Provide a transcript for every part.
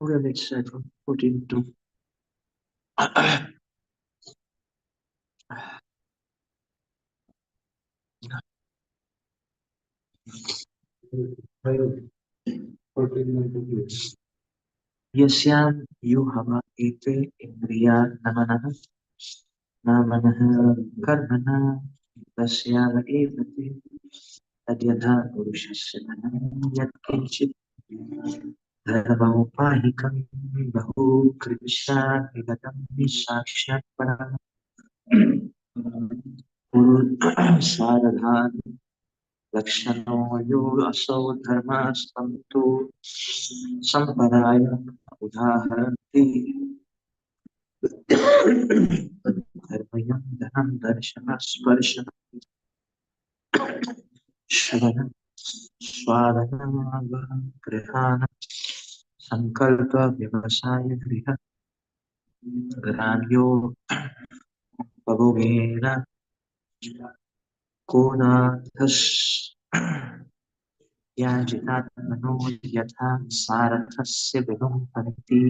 Okay, let's say from 14 to यस्यां युहम एते इंद्रिया नमनः न मनः कर्मणः तस्याव एव ते तद्यथा पुरुषस्य धनं यत्किञ्चित् धर्मोपाहिकं बहु कृशात् साक्षात् परम् सारधान लक्षणो यो असौ धर्मस्तन्तु संपदाय उदाहरन्ति कर्मयं धनं दर्शन स्पर्श श्रवण स्वादनगृहाण संकल्प व्यवसाय गृह ग्राम्यो भोगेन कोनाथस् याजितात्मनो यथा सारथस्य विलुम्पन्ति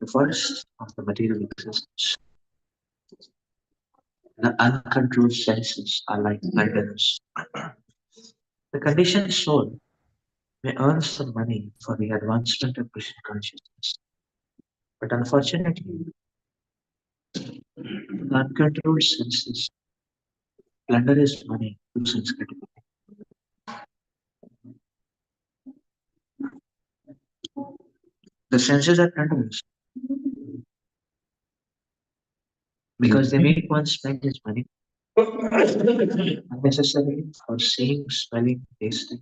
The first of the material existence, the uncontrolled senses are like murderers. The conditioned soul may earn some money for the advancement of Krishna consciousness, but unfortunately, the uncontrolled senses plunder his money to sense gratification. The senses are plunderers because they make one spend his money unnecessarily for seeing, smelling, tasting,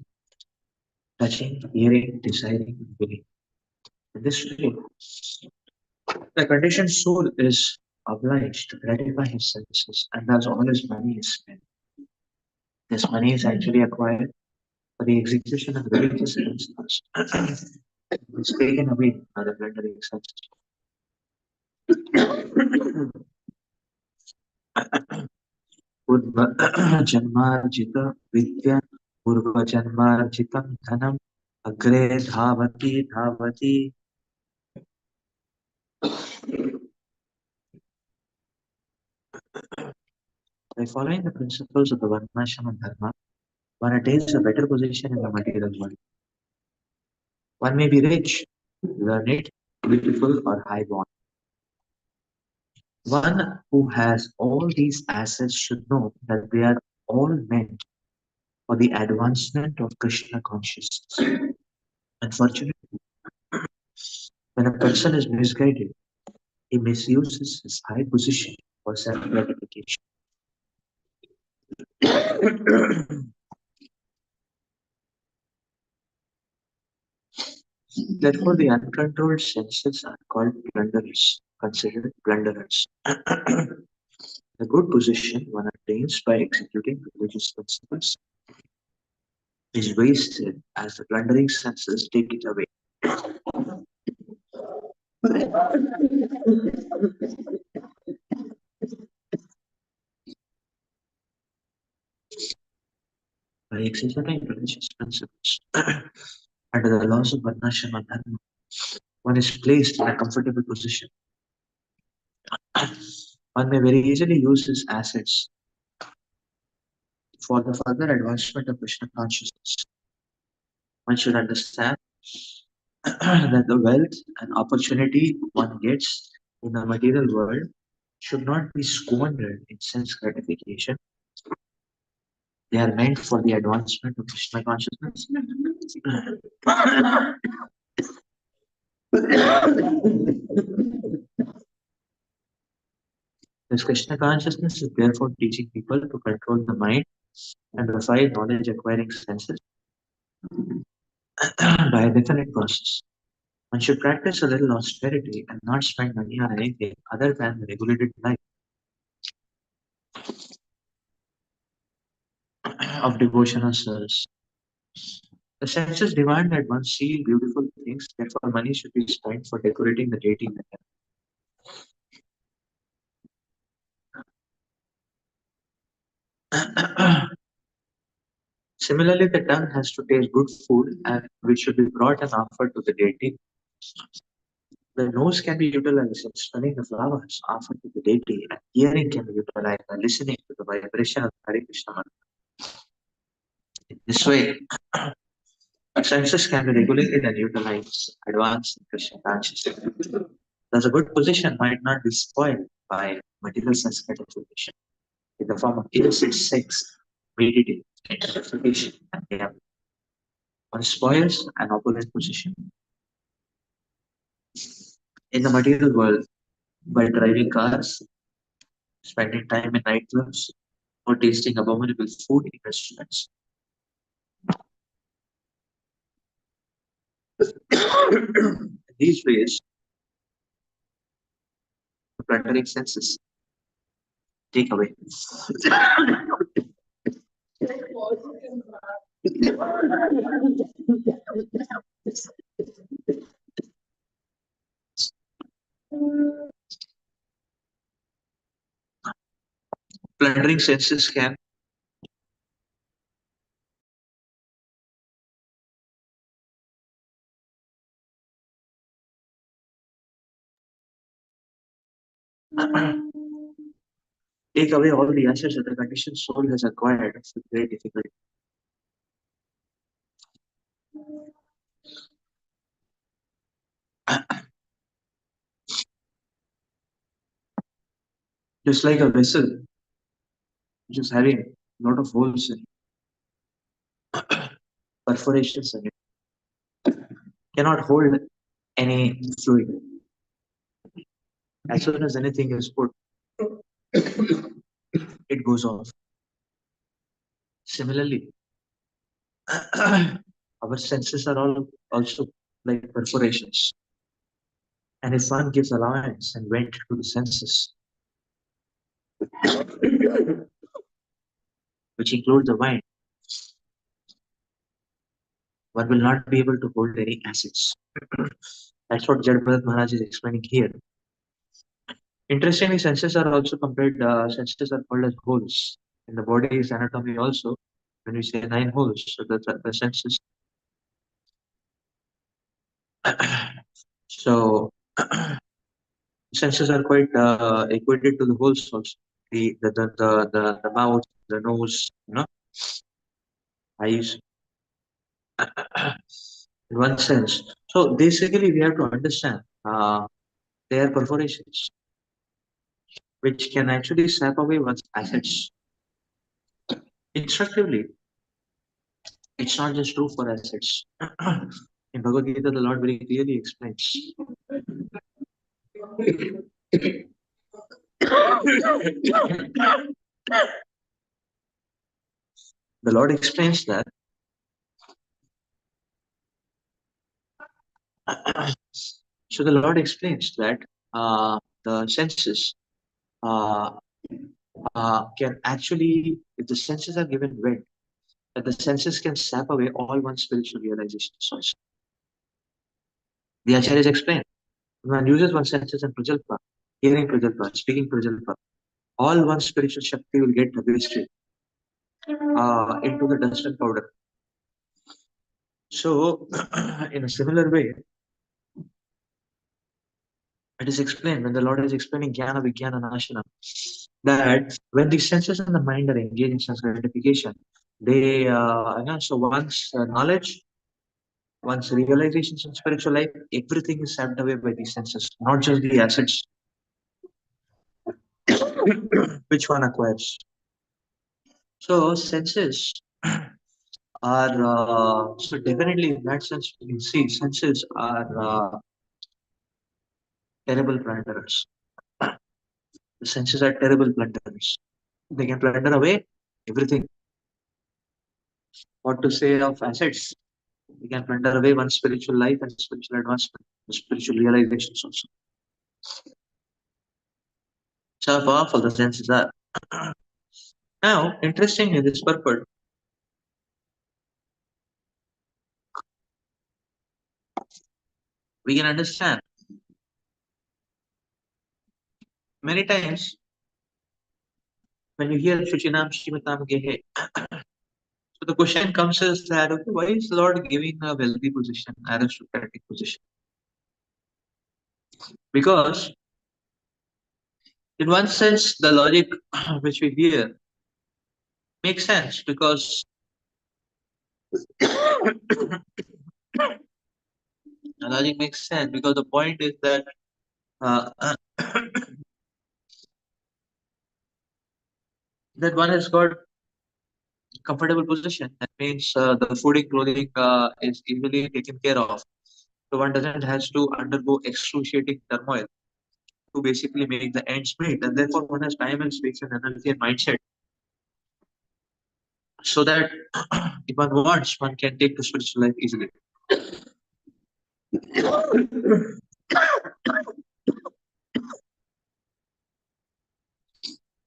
touching, hearing, desiring, and willing. In this way, the conditioned soul is obliged to gratify his senses, and thus all his money is spent. This money is actually acquired for the execution of religious principles. It's taken away by the plundering senses. जन्मार्जित विद्या पूर्वजन्मार्जितं धनम् अग्रे धावति धावति. By following the principles of the Varnashram Dharma, one attains a better position in the material world. One may be rich, learned, beautiful, or high-born. One who has all these assets should know that they are all meant for the advancement of Krishna consciousness. Unfortunately, when a person is misguided, he misuses his high position for self-gratification. Therefore, the uncontrolled senses are called plunderers, considered plunderers. The good position one attains by executing religious principles is wasted as the plundering senses take it away. By executing religious principles under the laws of Varnashram Dharma, one is placed in a comfortable position. One may very easily use his assets for the further advancement of Krishna consciousness. One should understand that the wealth and opportunity one gets in the material world should not be squandered in sense gratification. They are meant for the advancement of Krishna consciousness. This Krishna consciousness is therefore teaching people to control the mind and refine knowledge acquiring senses by a definite process. One should practice a little austerity and not spend money on anything other than the regulated life. of devotion or service. The senses demand that one see beautiful things, therefore money should be spent for decorating the deity. Similarly, the tongue has to taste good food and which should be brought and offered to the deity. The nose can be utilized in smelling the flowers offered to the deity, and hearing can be utilized by listening to the vibration of Hare Krishna mantra. In this way, senses can be regulated and utilized, advanced in Krishna consciousness. Thus, a good position might not be spoiled by material sense gratification in the form of illicit sex, nudity, intoxication, and gambling. One spoils an opulent position in the material world by driving cars, spending time in nightclubs, or tasting abominable food in restaurants. In these ways, the plundering senses take away. Plundering senses can take away all the assets that the conditioned soul has acquired with great difficulty. Just like a vessel which is having a lot of holes and perforations in it, cannot hold any fluid. As soon as anything is put, it goes off. Similarly, our senses are all also like perforations. And if one gives allowance and went to the senses, which includes the mind, one will not be able to hold any assets. That's what Jadbharat Maharaj is explaining here. Interestingly, senses are also compared, senses are called as holes. In the body's anatomy also, when we say nine holes, so the senses. So, senses are quite equated to the holes also. The mouth, the nose, eyes, in one sense. So basically, we have to understand they are perforations, which can actually sap away one's assets. Instructively, it's not just true for assets. In Bhagavad Gita, the Lord very clearly explains. The Lord explains that so the Lord explains that the senses uh, can actually, if the senses are given vent, that the senses can sap away all one's spiritual realizations. Also. The Acharyas explain when one uses one's senses in Prajalpa, hearing Prajalpa, speaking Prajalpa, all one's spiritual Shakti will get wasted into the dust and powder. So, in a similar way, it is explained when the Lord is explaining Jnana, Vijnana, Nashana, that when the senses and the mind are engaged in sense gratification, they, so once knowledge, once realizations in spiritual life, everything is sapped away by these senses, not just the assets which one acquires. So, senses are, so definitely in that sense, we can see senses are terrible plunderers. The senses are terrible plunderers. They can plunder away everything. What to say of assets? They can plunder away one's spiritual life and spiritual advancement, spiritual realizations also. So powerful the senses are. Now, interestingly, this purport we can understand many times when you hear Shuchinam Shimatam Gehe. So the question comes is that okay, why is Lord giving a wealthy position, aristocratic position? Because in one sense, the logic which we hear makes sense because the logic makes sense because the point is that uh, that one has got comfortable position. That means the fooding, clothing is easily taken care of. So one doesn't has to undergo excruciating turmoil to basically make the ends meet, and therefore one has time and space and energy and mindset so that if one wants, one can take the spiritual life easily.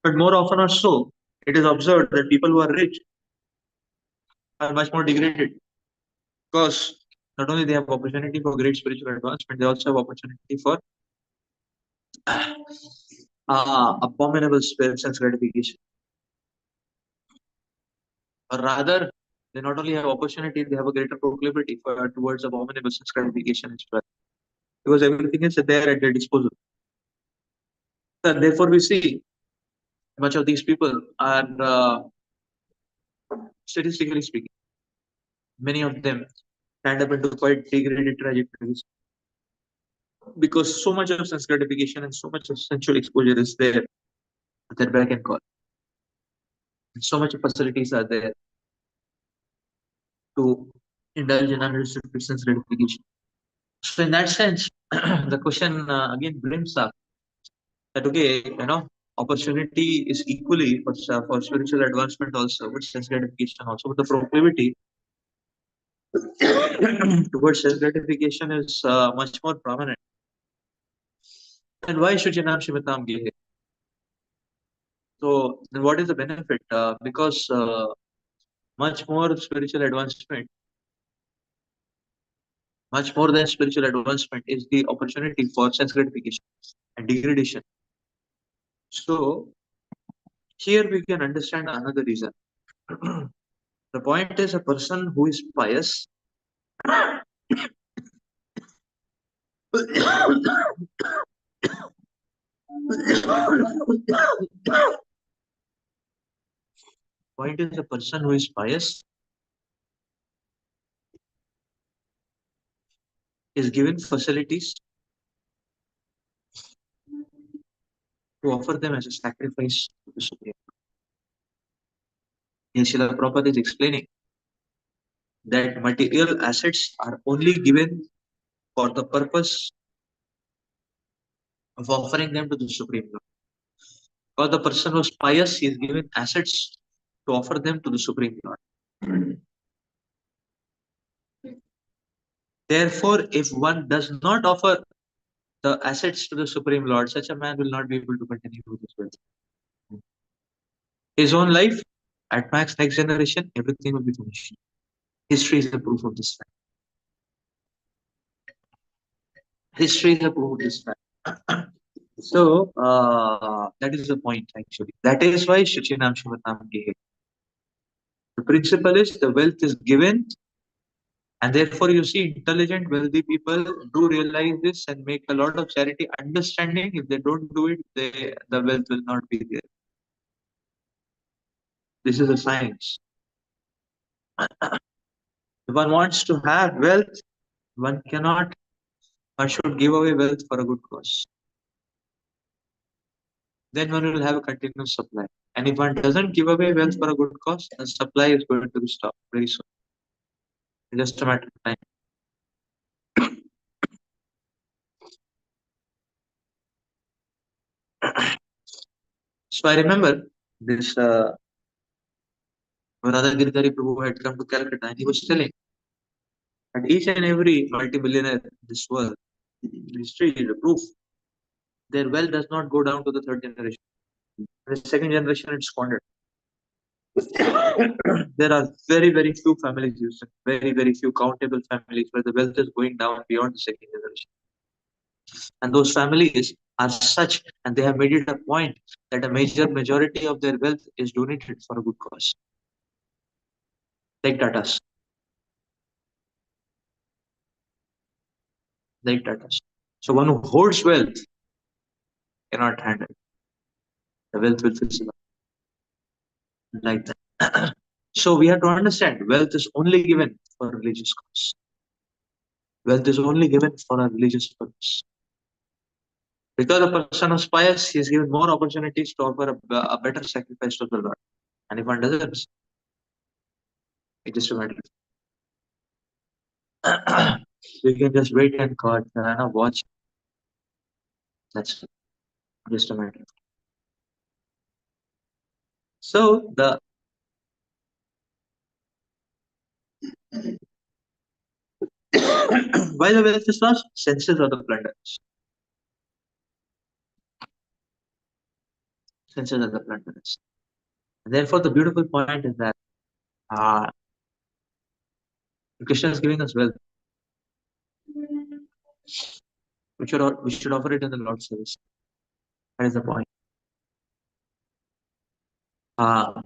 But more often or so, it is observed that people who are rich are much more degraded because not only they have opportunity for great spiritual advancement, they also have opportunity for abominable sense gratification. Or rather, they not only have opportunity, they have a greater proclivity towards abominable sense gratification as well. Because everything is there at their disposal. And therefore, we see much of these people are, statistically speaking, many of them stand up into quite degraded trajectories because so much of sense gratification and so much of sensual exposure is there at their back and call. And so much of facilities are there to indulge in unrestricted sense gratification. So, in that sense, the question again brings up that okay, opportunity is equally for spiritual advancement also, but sense gratification also, but the proclivity towards self gratification is much more prominent. And why should Janam Shivatam be here? So, then what is the benefit? Because much more spiritual advancement, much more than spiritual advancement, is the opportunity for sense gratification and degradation. So, here we can understand another reason. The point is a person who is pious point is a person who is pious is given facilities to offer them as a sacrifice to the Supreme. Here Srila Prabhupada is explaining that material assets are only given for the purpose of offering them to the Supreme Lord. Because the person who is pious, he is given assets to offer them to the Supreme Lord. Therefore, if one does not offer the assets to the Supreme Lord, such a man will not be able to continue with his wealth. His own life, at max next generation, everything will be finished. History is the proof of this fact. History is the proof of this fact. So that is the point actually. That is why Shichinam Shivatam Gehe. The principle is the wealth is given, and therefore you see intelligent, wealthy people do realize this and make a lot of charity, understanding if they don't do it, the wealth will not be there. This is a science. If one wants to have wealth, one cannot, one should give away wealth for a good cause. Then one will have a continuous supply. And if one doesn't give away wealth for a good cause, the supply is going to be stopped very soon. It's just a matter of time. So I remember this Radha Giridhari Prabhu had come to Calcutta and he was telling that each and every multi-billionaire in this world, history is a proof, their wealth does not go down to the third generation. The second generation it's squandered. There are very, very few families, Houston, very, very few countable families where the wealth is going down beyond the second generation. And those families are such, and they have made it a point that a majority of their wealth is donated for a good cause, like Tata's, like Tata's. So one who holds wealth cannot handle it. The wealth will fizzle out like that. So we have to understand wealth is only given for religious cause. Wealth is only given for a religious purpose. Because a person is pious, he is given more opportunities to offer a better sacrifice to the Lord. And if one doesn't, it is a matter of you can just wait and God, watch. That's just a matter. So the why the wealth is lost? Senses are the plunderers. Senses are the plunderers. And therefore, the beautiful point is that uh, Krishna is giving us wealth. We should offer it in the Lord's service. That is the point. Uh,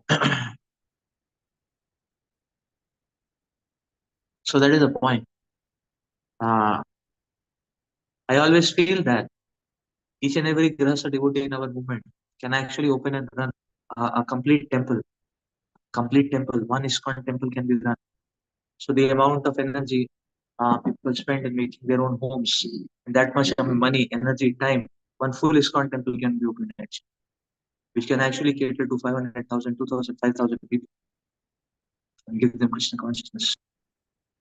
so that is the point. Uh, I always feel that each and every grahasta devotee in our movement can actually open and run a complete temple. Complete temple. One ISKCON temple can be run. So the amount of energy people spend in making their own homes, and that much money, energy, time, one full ISKCON temple can be opened actually, which can actually cater to 500,000, 2,000, 5,000 people and give them Krishna consciousness.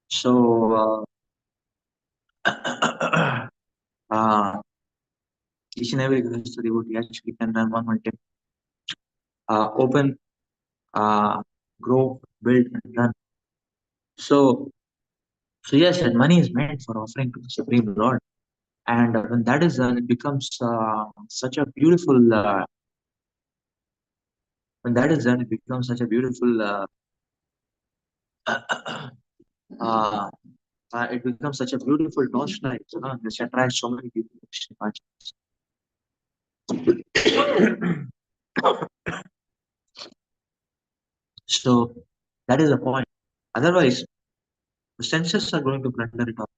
So uh, each and every Grihastha devotee actually can run one temple, open, uh, grow, build, and run. So, so yes, that money is meant for offering to the Supreme Lord. And when that is done, it becomes such a beautiful. When that is done, it becomes such a beautiful. Uh, it becomes such a beautiful torchlight, which attracts so many people to Krishna consciousness. So that is the point. Otherwise, the senses are going to plunder it all.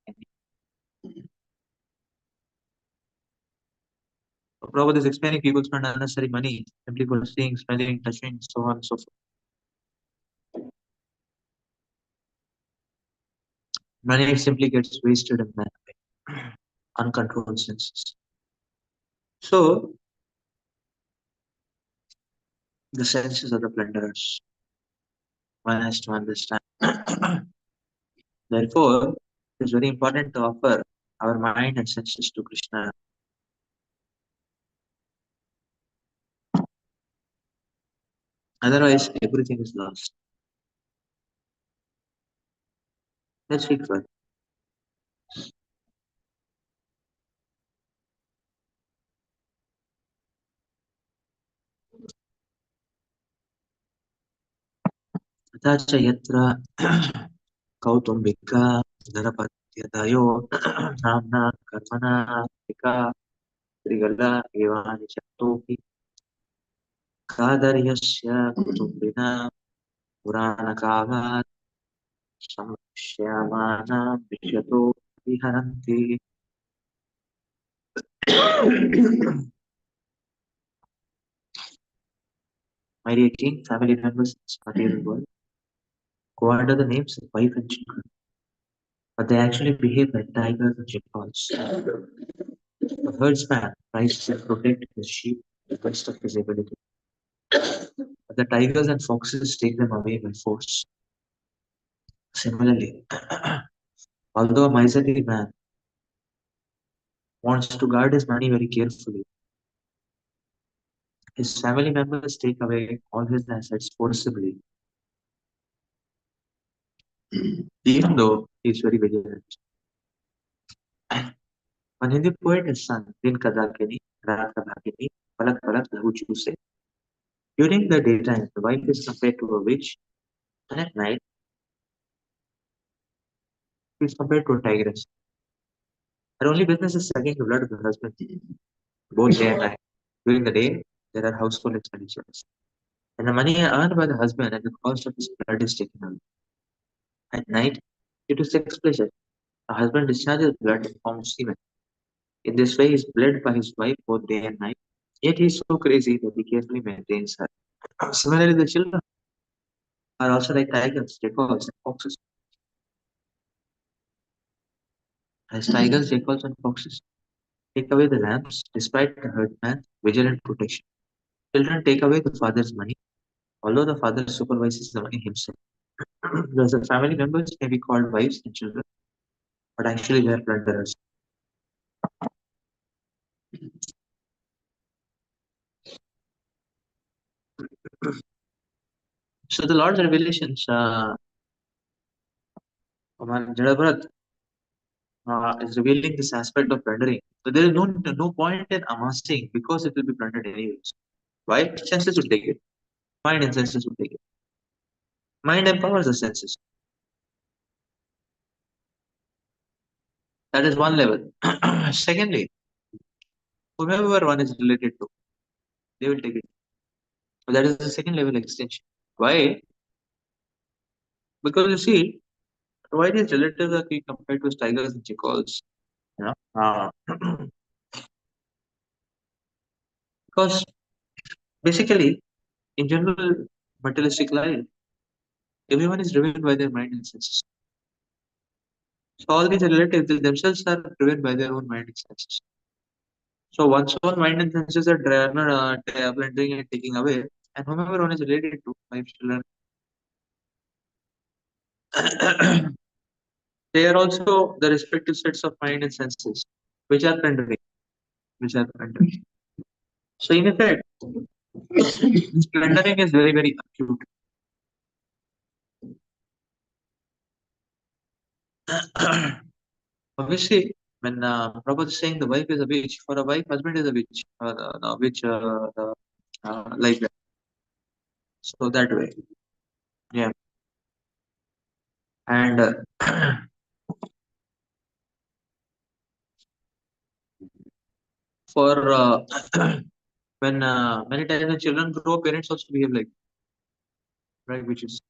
Prabhupada is explaining people spend unnecessary money simply for seeing, smelling, touching, so on and so forth. Money simply gets wasted in that way. Uncontrolled senses. So the senses are the plunderers. One has to understand. Therefore, it is very important to offer our mind and senses to Krishna. Otherwise, everything is lost. Let's read further. तथा च यत्र कौटुम्बिका नरपत्यतयो नाम्ना कर्मणा एका त्रिगला एवानिचक्तोऽपि कादर्यस्य कुटुम्बिना पुराणकागात् संश्यामानां विशतो विहरन्ति. My dear king, family members in this material world go under the names of wife and children, but they actually behave like tigers and jackals. The herdsman tries to protect his sheep to the best of his ability, but the tigers and foxes take them away by force. Similarly, although a miserly man wants to guard his money very carefully, his family members take away all his assets forcibly, even though he is very vigilant. One Hindi poet has sung, Din ka dagini, raat ka bhagini, palak palak lahu chuse. During the daytime, the wife is compared to a witch, and at night, she is compared to a tigress. Her only business is sucking the blood of the husband, both day and night. During the day, there are household expenditures, and the money earned by the husband and the cost of his blood is taken away. At night, due to sex pleasure, the husband discharges blood in form of semen. In this way, he is bled by his wife both day and night. Yet he is so crazy that he carefully maintains her. Similarly, the children are also like tigers, jackals, and foxes. As tigers, jackals, and foxes take away the lambs despite the herdman's vigilant protection. Children take away the father's money, although the father supervises the money himself. Thus, the family members may be called wives and children, but actually they are plunderers. So the Lord's revelations, Jadabharat, is revealing this aspect of plundering. So there is no point in amassing because it will be plundered anyways. Why? Senses will take it. Mind and senses will take it. Mind empowers the senses. That is one level. Secondly, whomever one is related to, they will take it. So that is the second level extension. Why? Because you see, why these relatives are being compared to tigers and jackals? You know, because basically, in general materialistic life, everyone is driven by their mind and senses. So all these relatives they themselves are driven by their own mind and senses. So once own mind and senses are driven, blending and taking away, and whomever one is related to, wife, children, they are also the respective sets of mind and senses, which are rendering, which are rendering. So in effect, this rendering is very, very acute. Obviously, when Prabhupada is saying the wife is a witch, for a wife, husband is a witch, the witch, like that. So that way, yeah. And for when many times when children grow, parents also behave like right, which is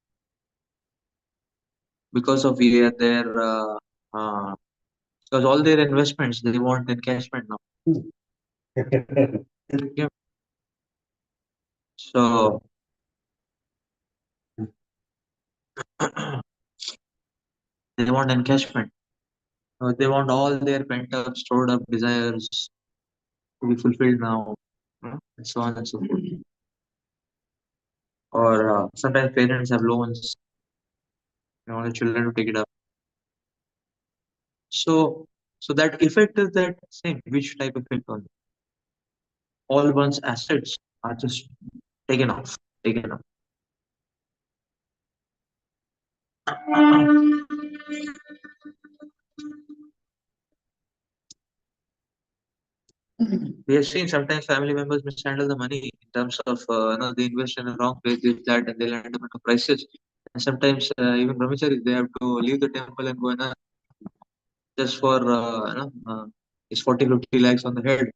because of their because all their investments they want encashment now. Yeah. So they want encashment. They want all their pent up, stored up desires to be fulfilled now, and so on and so forth. Or sometimes parents have loans, the children to take it up. So, so that effect is that same. Which type of effect on all one's assets are just taken off, taken off. We have seen sometimes family members mishandle the money in terms of they invest in the wrong place, this, that, and they'll end up into crisis. And sometimes even brahmacharis they have to leave the temple and go and just for it's 40, 50 lakhs on the head,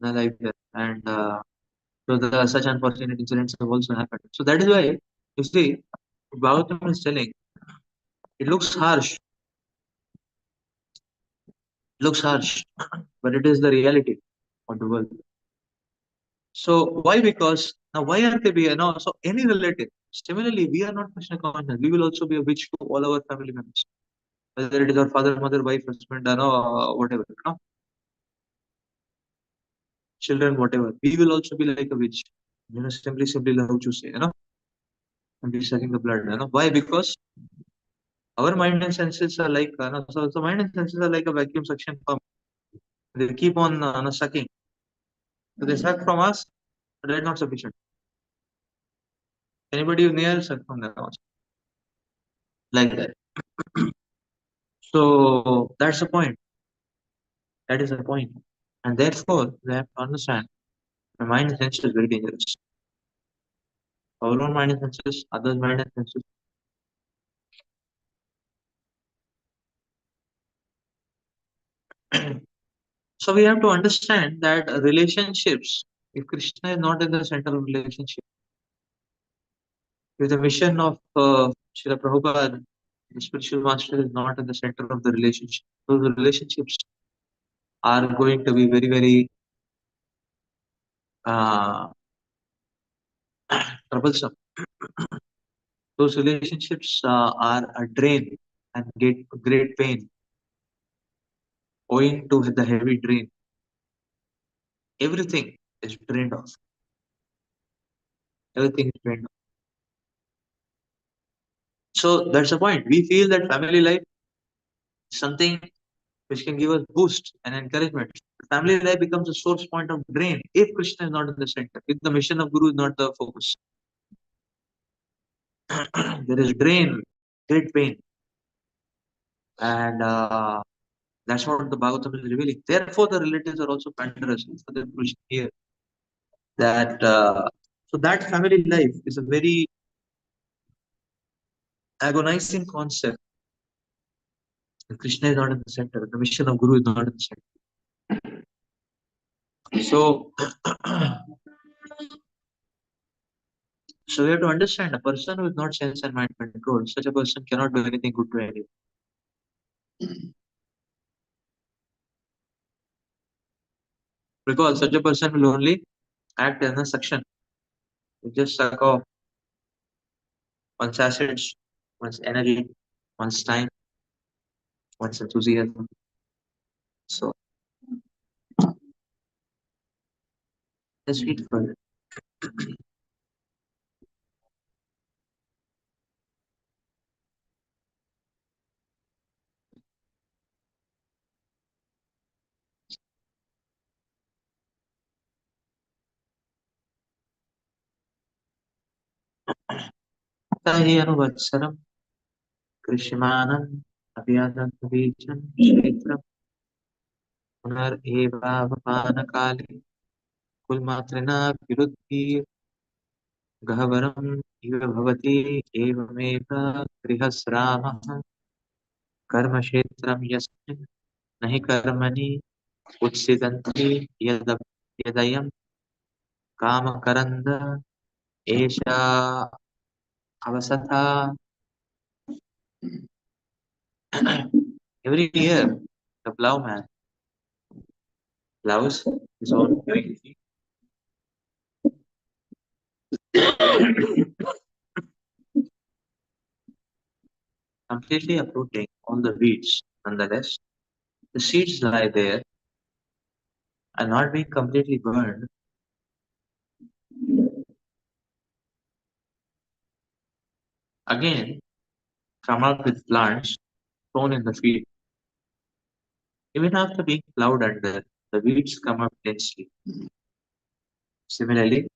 like that. And so such unfortunate incidents have also happened. So that is why you see, Bhagavatam is telling it looks harsh, but it is the reality of the world. So why? Because now why are they be so any relative? Similarly, we are not Krishna conscious. We will also be a witch to all our family members, whether it is our father, mother, wife, husband, whatever, children, whatever. We will also be like a witch. Simply love to say, and be sucking the blood. Why? Because our mind and senses are like, so mind and senses are like a vacuum suction pump. They keep on sucking. So they suck from us, but that's not sufficient. Anybody near suck from them also, like that. So that's the point. That is the point. And therefore, we have to understand the mind essential is very dangerous. our own mind and senses, others' mind and senses. So we have to understand that relationships, if Krishna is not in the center of relationship, if the mission of Srila Prabhupada, the spiritual master, is not in the center of the relationship, those relationships are going to be very, very uh, troublesome. Those relationships are a drain and get great pain owing to the heavy drain. Everything is drained off. Everything is drained off. So that's the point. We feel that family life is something which can give us boost and encouragement. Family life becomes a source point of drain if Krishna is not in the center, if the mission of Guru is not the focus. There is drain, great pain, and that's what the Bhagavatam is revealing. Therefore, the relatives are also pandras for the Krishna here. That so that family life is a very agonizing concept. And Krishna is not in the center. The mission of Guru is not in the center. So, so we have to understand a person who is not sense and mind controlled, such a person cannot do anything good to anyone. Because such a person will only act as a suction. It just suck off one's assets, one's energy, one's time, one's enthusiasm. So let's read further. Tahi anuvatsaram krishmanam abhyadam vijam kshetram punar evavapanakali kulmatrina viruddhi गहवरम् इव भवति एवमेव गृहस्रामः कर्मक्षेत्रं यस्मिन् न हि कर्मणि उत्सिदन्ति यदयं कामकरन्द एषा अवसथा. Every year the plowman plows his own field, completely uprooting all the weeds. Nonetheless, the seeds lie there and not being completely burned, again come up with plants sown in the field. Even after being plowed under, the weeds come up densely. Similarly,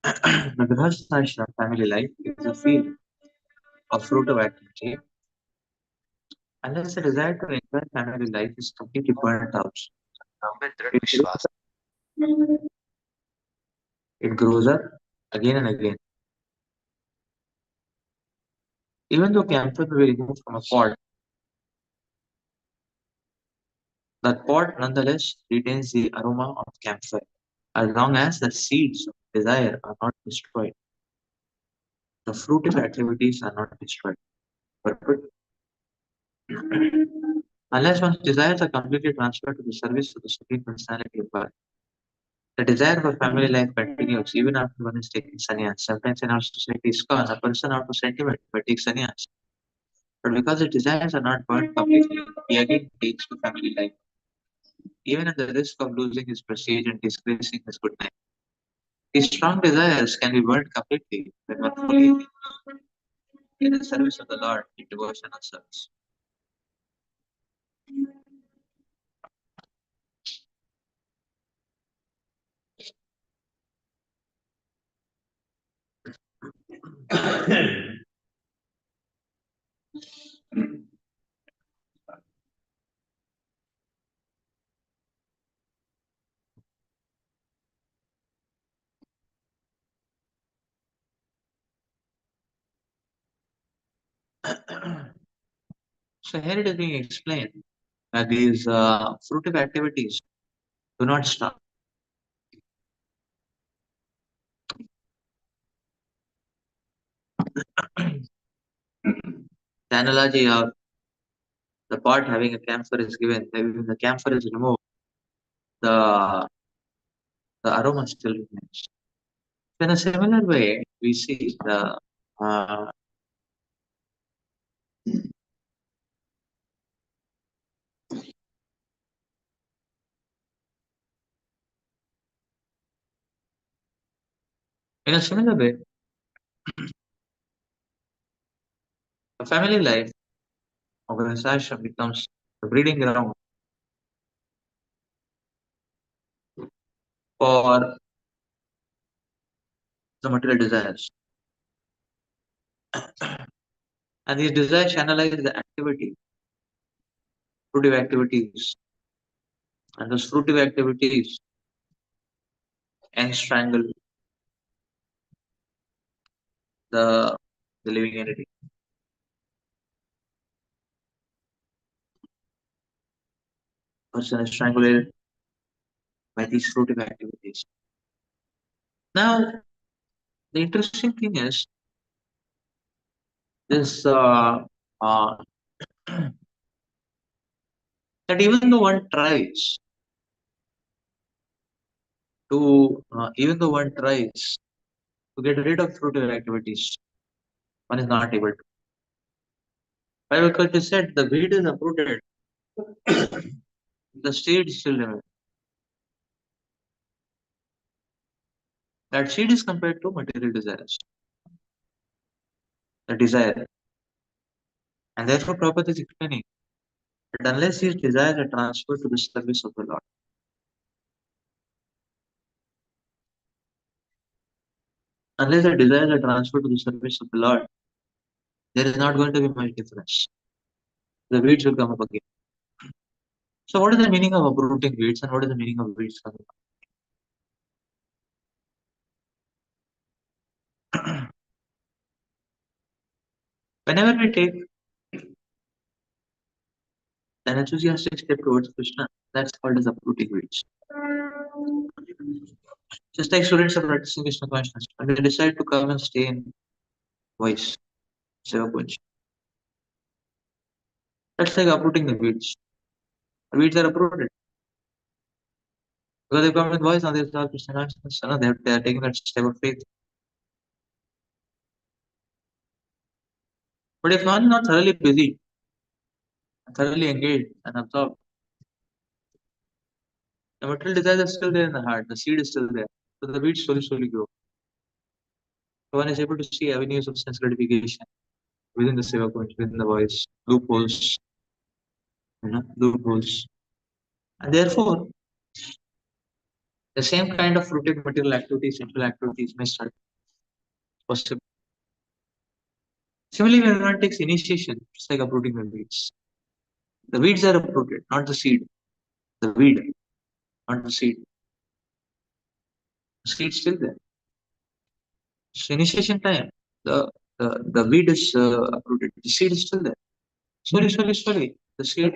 the Grihastha family life is a field of fruit of activity. Unless the desire to enjoy family life is completely burnt out, it grows, it grows up again and again. Even though camphor will be removed from a pot, that pot nonetheless retains the aroma of camphor as long as the seeds of desire are not destroyed. The fruitive activities are not destroyed. But unless one's desires are completely transferred to the service of the Supreme Personality of God, the desire for family life continues even after one is taking sannyas. Sometimes in our society, ISKCON, a person out of sentiment but takes sannyas. But because the desires are not burned completely, he again takes to family life, even at the risk of losing his prestige and disgracing his good name. These strong desires can be burned completely when one fully in the service of the Lord in devotion and service. So here it is being explained that these fruitive activities do not stop. The analogy of the pot having a camphor is given. When the camphor is removed, the the aroma still remains. In a similar way, we see the uh, in a similar way, a family life organization becomes the breeding ground for the material desires. And these desires channelize the activity, fruitive activities, and those fruitive activities strangle the the living entity. Person is strangulated by these fruitive activities. Now, the interesting thing is this uh, that even though one tries even though one tries to get rid of fruitive activities, one is not able to. Why? Because you said the weed is uprooted, the seed still remains. That seed is compared to material desires, the desire. And therefore, Prabhupada is explaining that unless these desires are transferred to the service of the Lord, unless the desires are transferred to the service of the Lord, there is not going to be much difference. The weeds will come up again. So, what is the meaning of uprooting weeds and what is the meaning of weeds coming up? Whenever we take an enthusiastic step towards Krishna, that's called as uprooting weeds. Just like students are practicing Krishna consciousness, and they decide to come and stay in voice, Seva Kunj. That's like uprooting the weeds. The weeds are uprooted. Because they come with voice, now they start Krishna consciousness. No, they are taking that step of faith. But if one is not thoroughly busy, thoroughly engaged and absorbed, the material desires are still there in the heart, the seed is still there. So the weeds slowly grow. So one is able to see avenues of sense gratification within the Seva Kunj, within the voice, loopholes, loopholes. And therefore, the same kind of fruitive material activities, simple activities may start possible. Similarly, when one takes initiation, it's like uprooting the weeds. The weeds are uprooted, not the seed. The weed, not the seed. The seed still there. So initiation time, the weed is uprooted. The seed is still there. Slowly, the seed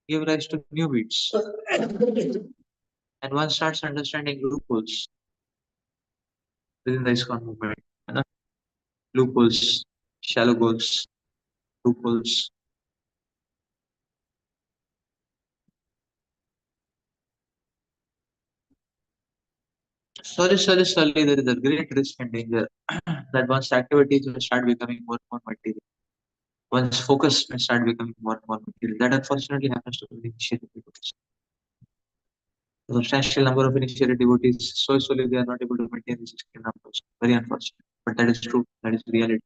give rise to new weeds. And one starts understanding loopholes within the ISKCON movement. You know, loopholes, shallow goals, loopholes. Slowly, there is a great risk and danger that one's activities will start becoming more and more material. One's focus may start becoming more and more material. That unfortunately happens to the initiated devotees. A substantial number of initiated devotees, so slowly they are not able to maintain the 16 numbers. Very unfortunate. But that is true. That is reality.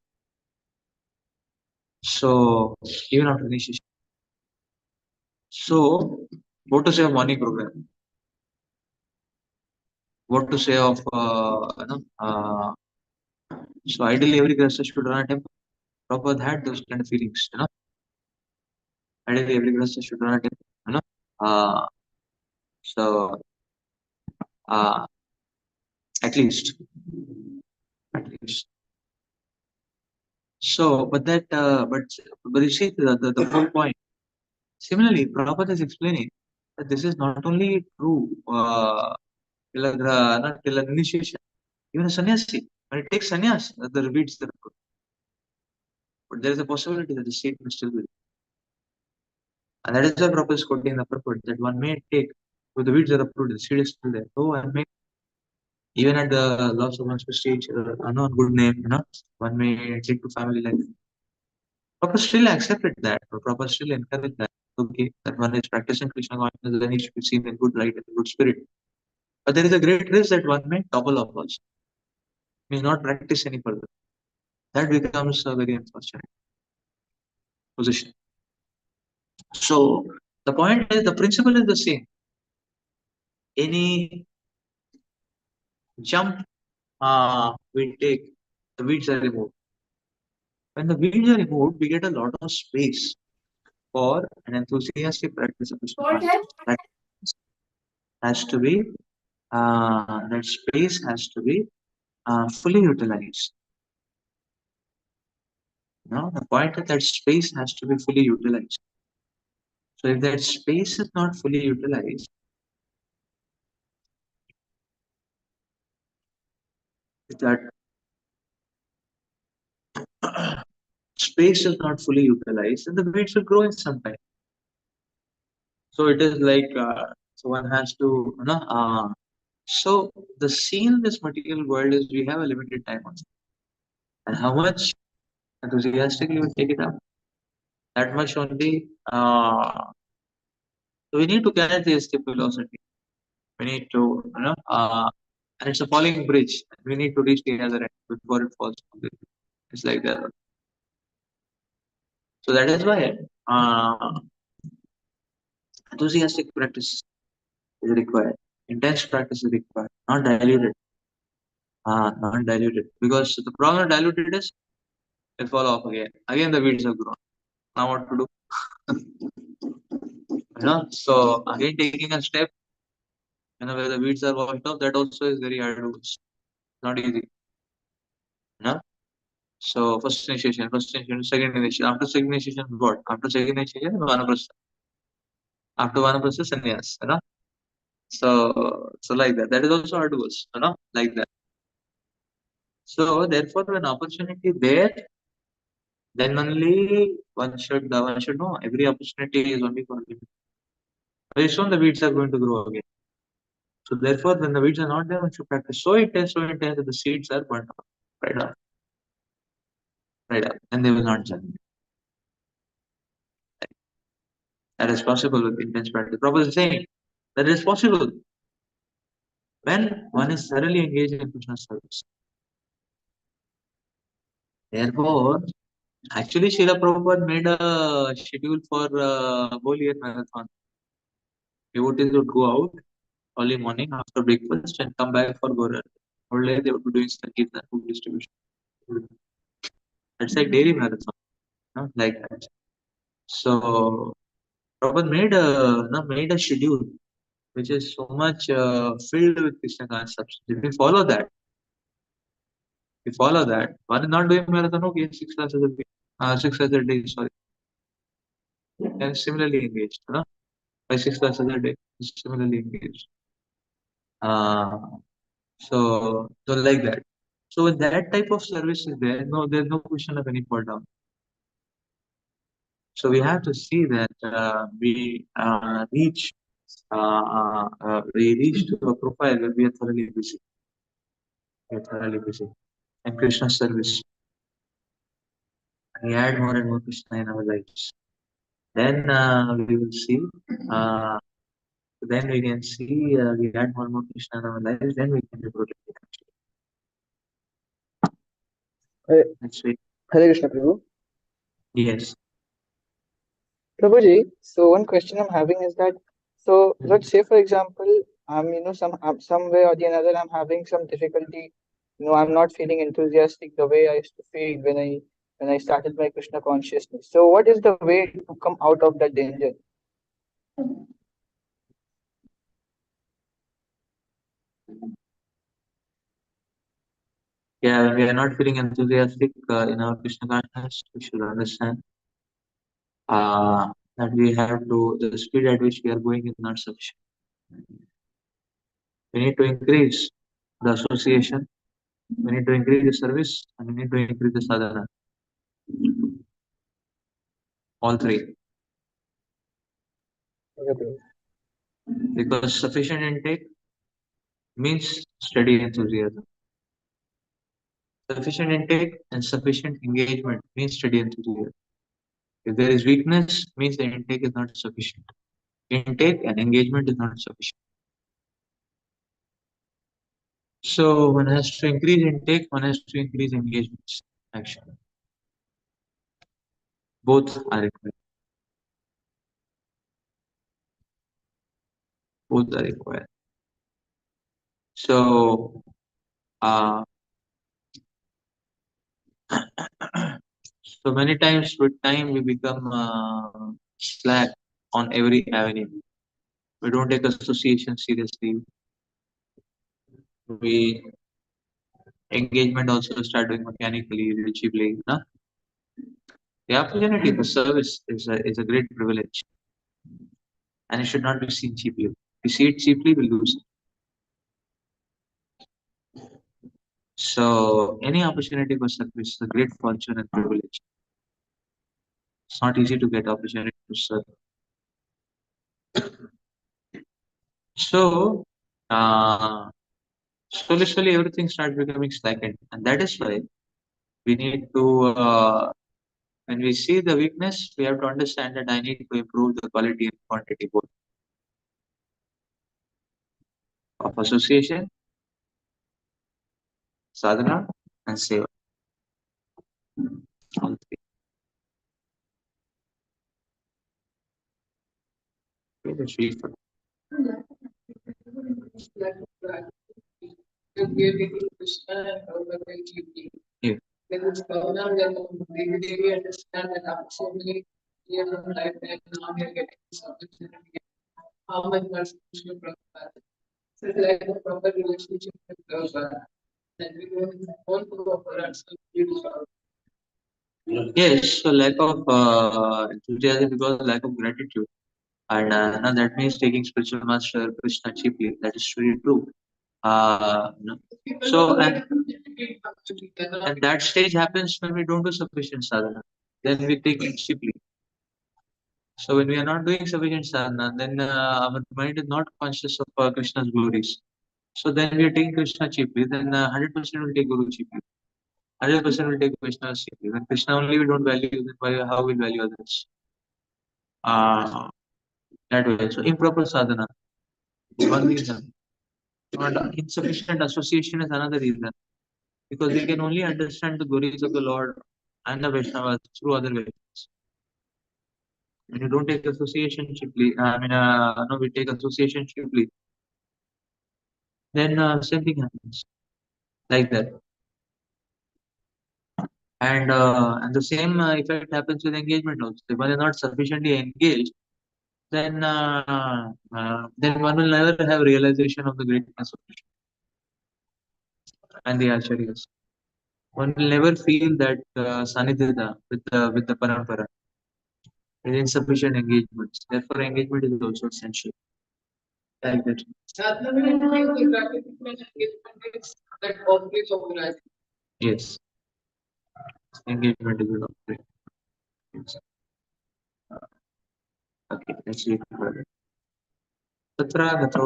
So, even after initiation. So, what to say of morning program? What to say of, so ideally every Grasta should run a temple. Prabhupada had those kind of feelings, Ideally every Grasta should run a temple, Uh, so, uh, at least, at least. So, but you see the whole point. Similarly, Prabhupada is explaining that this is not only true not till initiation. Even a sannyasi, when it takes sannyas, the repeats the record. But there is a possibility that the state may still be. And that is why Prabhupada is quoting the purport that one may take, with the weeds are approved, the seed is still there. So one may, even at the loss of one's prestige, unknown good name, one may take to family life. Prabhupada still accepted that, or Prabhupada still encouraged that. Okay, that one is practicing Krishna consciousness, then he should be seen in good light and good spirit. But there is a great risk that one may topple off also, may not practice any further. That becomes a very unfortunate position. So the point is, the principle is the same. Any jump we take, the weeds are removed. When the weeds are removed, we get a lot of space for an enthusiastic practice of Krishna consciousness. That has to be, that space has to be fully utilized. The point is that space has to be fully utilized. So if that space is not fully utilized, if that space is not fully utilized, then the weeds will grow in some time. So it is like so one has to so the scene in this material world is we have a limited time on it. And how much enthusiastically we take it up, that much only so we need to catch this the velocity. We need to and it's a falling bridge. We need to reach the other end before it falls completely. It's like that. So that is why enthusiastic practice is required. Intense practice is required, not diluted. Not diluted. Because the problem diluted is it fall off again. Again the weeds have grown. Now what to do? So again taking a step, where the weeds are washed off, that also is very arduous. Not easy. So first initiation, second initiation. After second initiation, what? After second initiation, vanaprastha. After vanaprastha, sannyas. So like that. That is also arduous. Like that. So therefore, when opportunity there, then only one should know every opportunity is only for limited. Very soon the weeds are going to grow again. So therefore, when the weeds are not there, one should practice so intense that the seeds are burnt out, right up, right up, and they will not germinate. That is possible with intense practice. Prabhupada is saying that it is possible when one is thoroughly engaged in Krishna service. Therefore, actually, Srila Prabhupada made a schedule for whole year marathon. Devotees would go out early morning after breakfast and come back for Gorar. Whole day they would be doing Sankirtan food distribution. It's like daily marathon, like that. So Prabhupada made a schedule which is so much filled with Krishna concepts. If we follow that, one is not doing marathon, okay, 6 classes a week, 6 classes a day, sorry, and similarly engaged, by 6 classes a day, similarly engaged. Uh, so like that. So when that type of service is there, no, there's no question of any fall down. So we have to see that we reach to a profile where we are thoroughly busy. We are thoroughly busy. And Krishna service. We add more and more Krishna in our lives. Then we will see. Uh, then we can see we add more and more Krishna in our lives. Then we can be protected. Hare That's it. Hare Krishna Prabhu. Yes. Prabhuji, so one question I'm having is that, so let's say for example, some way or the another I'm having some difficulty. I'm not feeling enthusiastic the way I used to feel when I started my Krishna consciousness. So what is the way to come out of that danger? Yeah, when we are not feeling enthusiastic in our Krishna consciousness, we should understand that we have to, the speed at which we are going is not sufficient. We need to increase the association, we need to increase the service, and we need to increase the sadhana. All three. Okay, bro. Because sufficient intake means steady enthusiasm. Sufficient intake and sufficient engagement means steady enthusiasm. If there is weakness, means the intake is not sufficient. Intake and engagement is not sufficient. So one has to increase intake, one has to increase engagements. Actually, both are required. Both are required. So uh, so many times with time we become slack on every avenue. We don't take association seriously. We engagement also start doing mechanically, cheaply. No? The opportunity for service is a great privilege, and it should not be seen cheaply. If we see it cheaply, we lose it. So any opportunity for service is a great fortune and privilege. It's not easy to get opportunity to serve. So slowly everything starts becoming slackened, and that is why we need to. When we see the weakness, we have to understand that I need to improve the quality and quantity both of association, sadhana, and seva. All three. Okay, that's really fun. Yeah. Yes, so lack of enthusiasm because lack of gratitude. And now that means taking spiritual master Krishna cheaply. That is really true. No. So, and that stage happens when we don't do sufficient sadhana. Then we take it cheaply. So when we are not doing sufficient sadhana, then our mind is not conscious of Krishna's glories. So then we are taking Krishna cheaply. Then 100% will take Guru cheaply. 100% will take Krishna cheaply. When Krishna only we don't value, then how we value others? Uh, that way. So improper sadhana is one reason. And insufficient association is another reason. Because we can only understand the glories of the Lord and the Vaishnavas through other ways. When you don't take association cheaply, no, we take association cheaply, then same thing happens like that. And the same effect happens with engagement also. If one is not sufficiently engaged, then one will never have realization of the greatness of Krishna and the acharyas. One will never feel that sanidhya with the parampara. With insufficient engagements. Therefore, engagement is also essential. Like that. Yes, engagement is an object. Yes. Okay, let's read further. तत्र गतो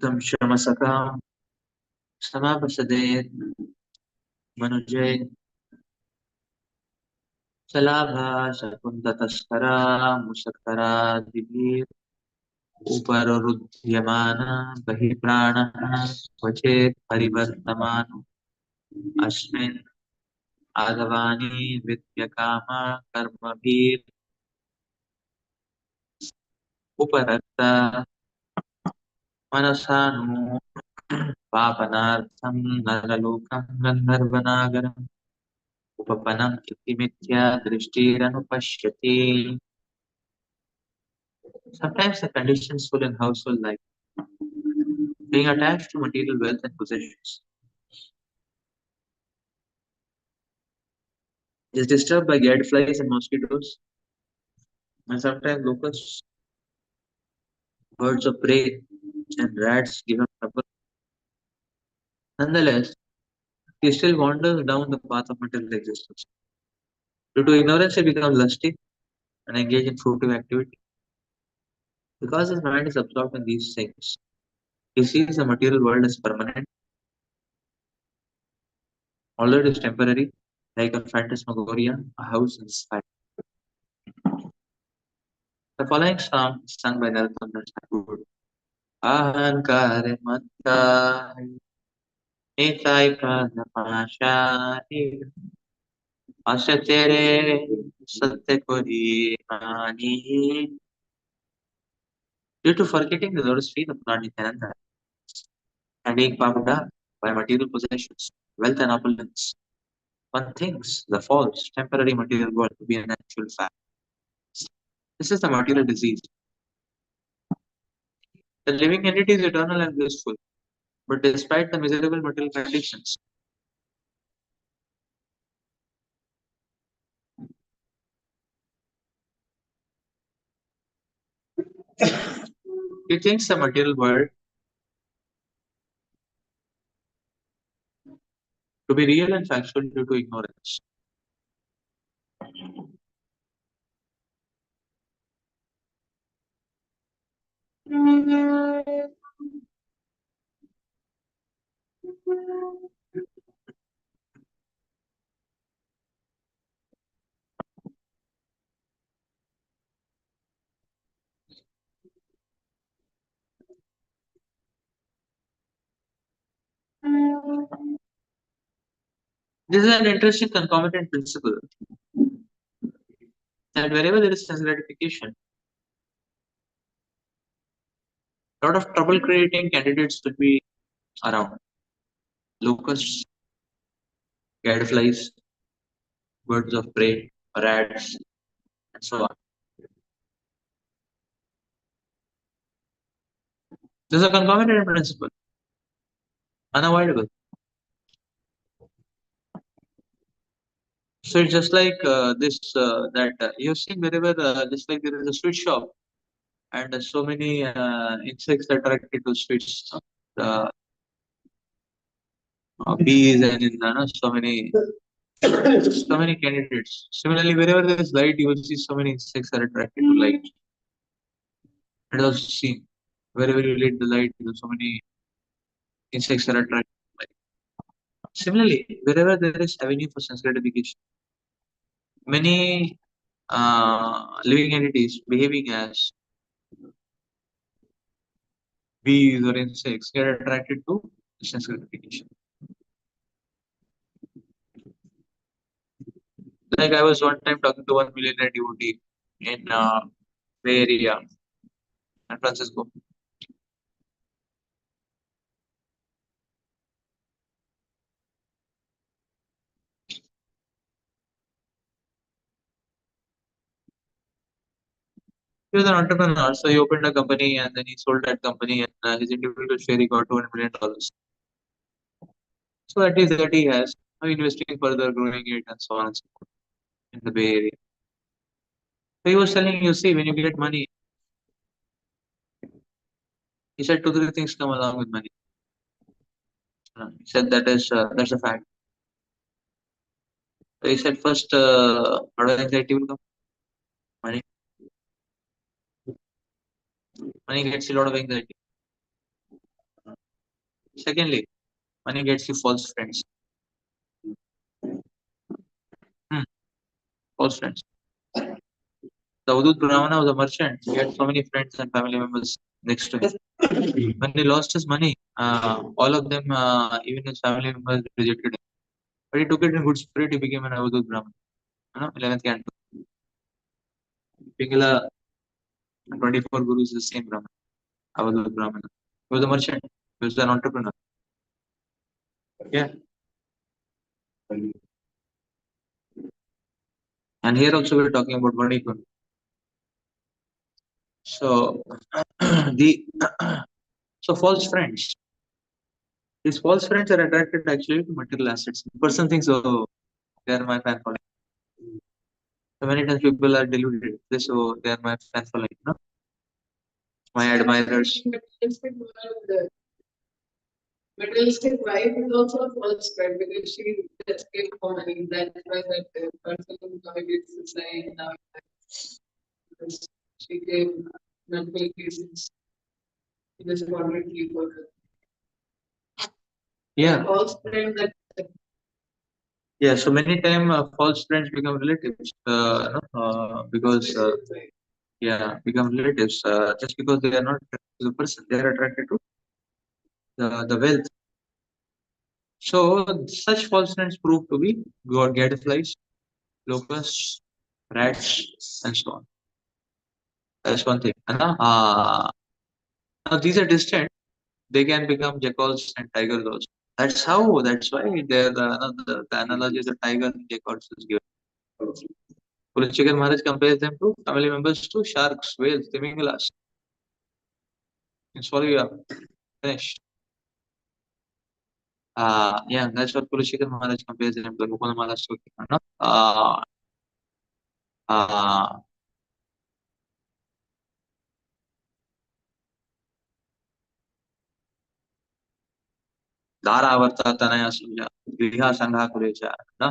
तं श्रमसकां समापसदे मनुजे सलाभा शकुन्ततस्करा मुषकरादिभिः उपरुध्यमान बहिः क्वचेत् परिवर्तमान अस्मिन् आगवानि विद्यकामा कर्मभिः उपरक्ता मनसानु पापनार्थं नरलोकं गन्धर्वनागरम् उपपन्नम् इति मिथ्या दृष्टिरनुपश्यति. Sometimes the conditions full in household life Being attached to material wealth and possessions is disturbed by gadflies and mosquitoes, and sometimes locusts, birds of prey, and rats give him trouble. Nonetheless, he still wanders down the path of material existence. Due to ignorance, he becomes lusty and engaged in fruitive activity. Because his mind is absorbed in these things, he sees the material world as permanent, although it is temporary, like a phantasmagoria, a house in the sky. The following song is sung by Narottam Thakur. अहंकार मत निताय पाशानी आशा तेरे सत्य को ही मानी. Due to forgetting the Lord's feet of Lord Nityananda and being puffed up by material possessions, wealth and opulence, one thinks the false, temporary material world to be an actual fact. This is the material disease. The living entity is eternal and blissful, but despite the miserable material conditions, he thinks the material world to be real and factual due to ignorance. This is an interesting concomitant principle that wherever there is sense gratification, a lot of trouble creating candidates will be around. Locusts, gadflies, birds of prey, rats, and so on. This is a concomitant principle, unavoidable. So it's just like this that you've seen wherever, just like there is a sweet shop, and so many insects are attracted to sweets. Bees and so many candidates. Similarly, wherever there is light, you will see so many insects are attracted to light. It was seen wherever you lit the light, so many insects are attracted to light. Similarly, wherever there is avenue for sense gratification, many living entities behaving as bees or insects get attracted to sense gratification. Like I was one time talking to one millionaire devotee in Bay Area, San Francisco. He was an entrepreneur, so he opened a company and then he sold that company, and his individual share he got $200 million. So that is that he has. Now investing further, growing it, and so on and so forth in the Bay Area. So he was telling you, see, when you get money, he said two, three things come along with money. He said that's a fact. So he said first, how does anxiety will come? Money, money gets you a lot of anxiety. Secondly, money gets you false friends. Hmm, false friends. The Udut Brahmana was a merchant. He had so many friends and family members next to him. When he lost his money, all of them, even his family members, rejected him. But he took it in good spirit. He became an Avadut Brahman. 11th Canto. Pingala 24 Gurus is the same Brahman, Avadut Brahman. He was a merchant. He was an entrepreneur. Yeah. And here also we're talking about Vanikun. So the so false friends. These false friends are attracted actually to material assets. The person thinks, oh, they are my fan following. So many times people are deluded. This, oh, they are my fan following. No, my admirers. Materialistic wife is also a false friend because she just came for money. That's why that person who committed suicide now because she came multiple cases. She just wanted to keep her. Yeah. False friend that yeah, so many time false friends become relatives, no, because yeah, become relatives just because they are not attracted to the person, they are attracted to the wealth. So such false friends prove to be gadflies, locusts, rats, and so on. That's one thing. Now these are distant. They can become jackals and tigers also. That's how. That's why the analogy of the tiger and jackals is given. Political Maharaj compares them to family members to sharks, whales, timingalas. Sorry, yeah, finish. Yeah, that's what Kulishikar Maharaj compares them to Gopal Maharaj to. No? Uh, धारावर्त Tanaya सूर्य गृह संघा कुरेचा no?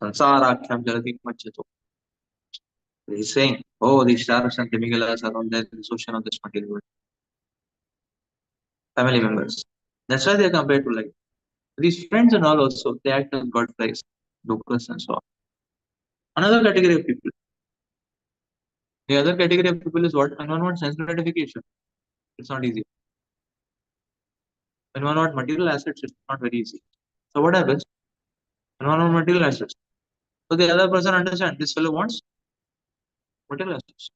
संसाराख्यम जलति मच्चतो. He's saying, oh, these sharks and timingalas are on the ocean of this material world. Family members. That's why they are compared to like these friends and all also, they act as God friends, doctors and so on. Another category of people. The other category of people is what? When one wants sense gratification. It's not easy. When one wants material assets, it's not very easy. So what happens? When one wants material assets. So the other person understands this fellow wants material assets.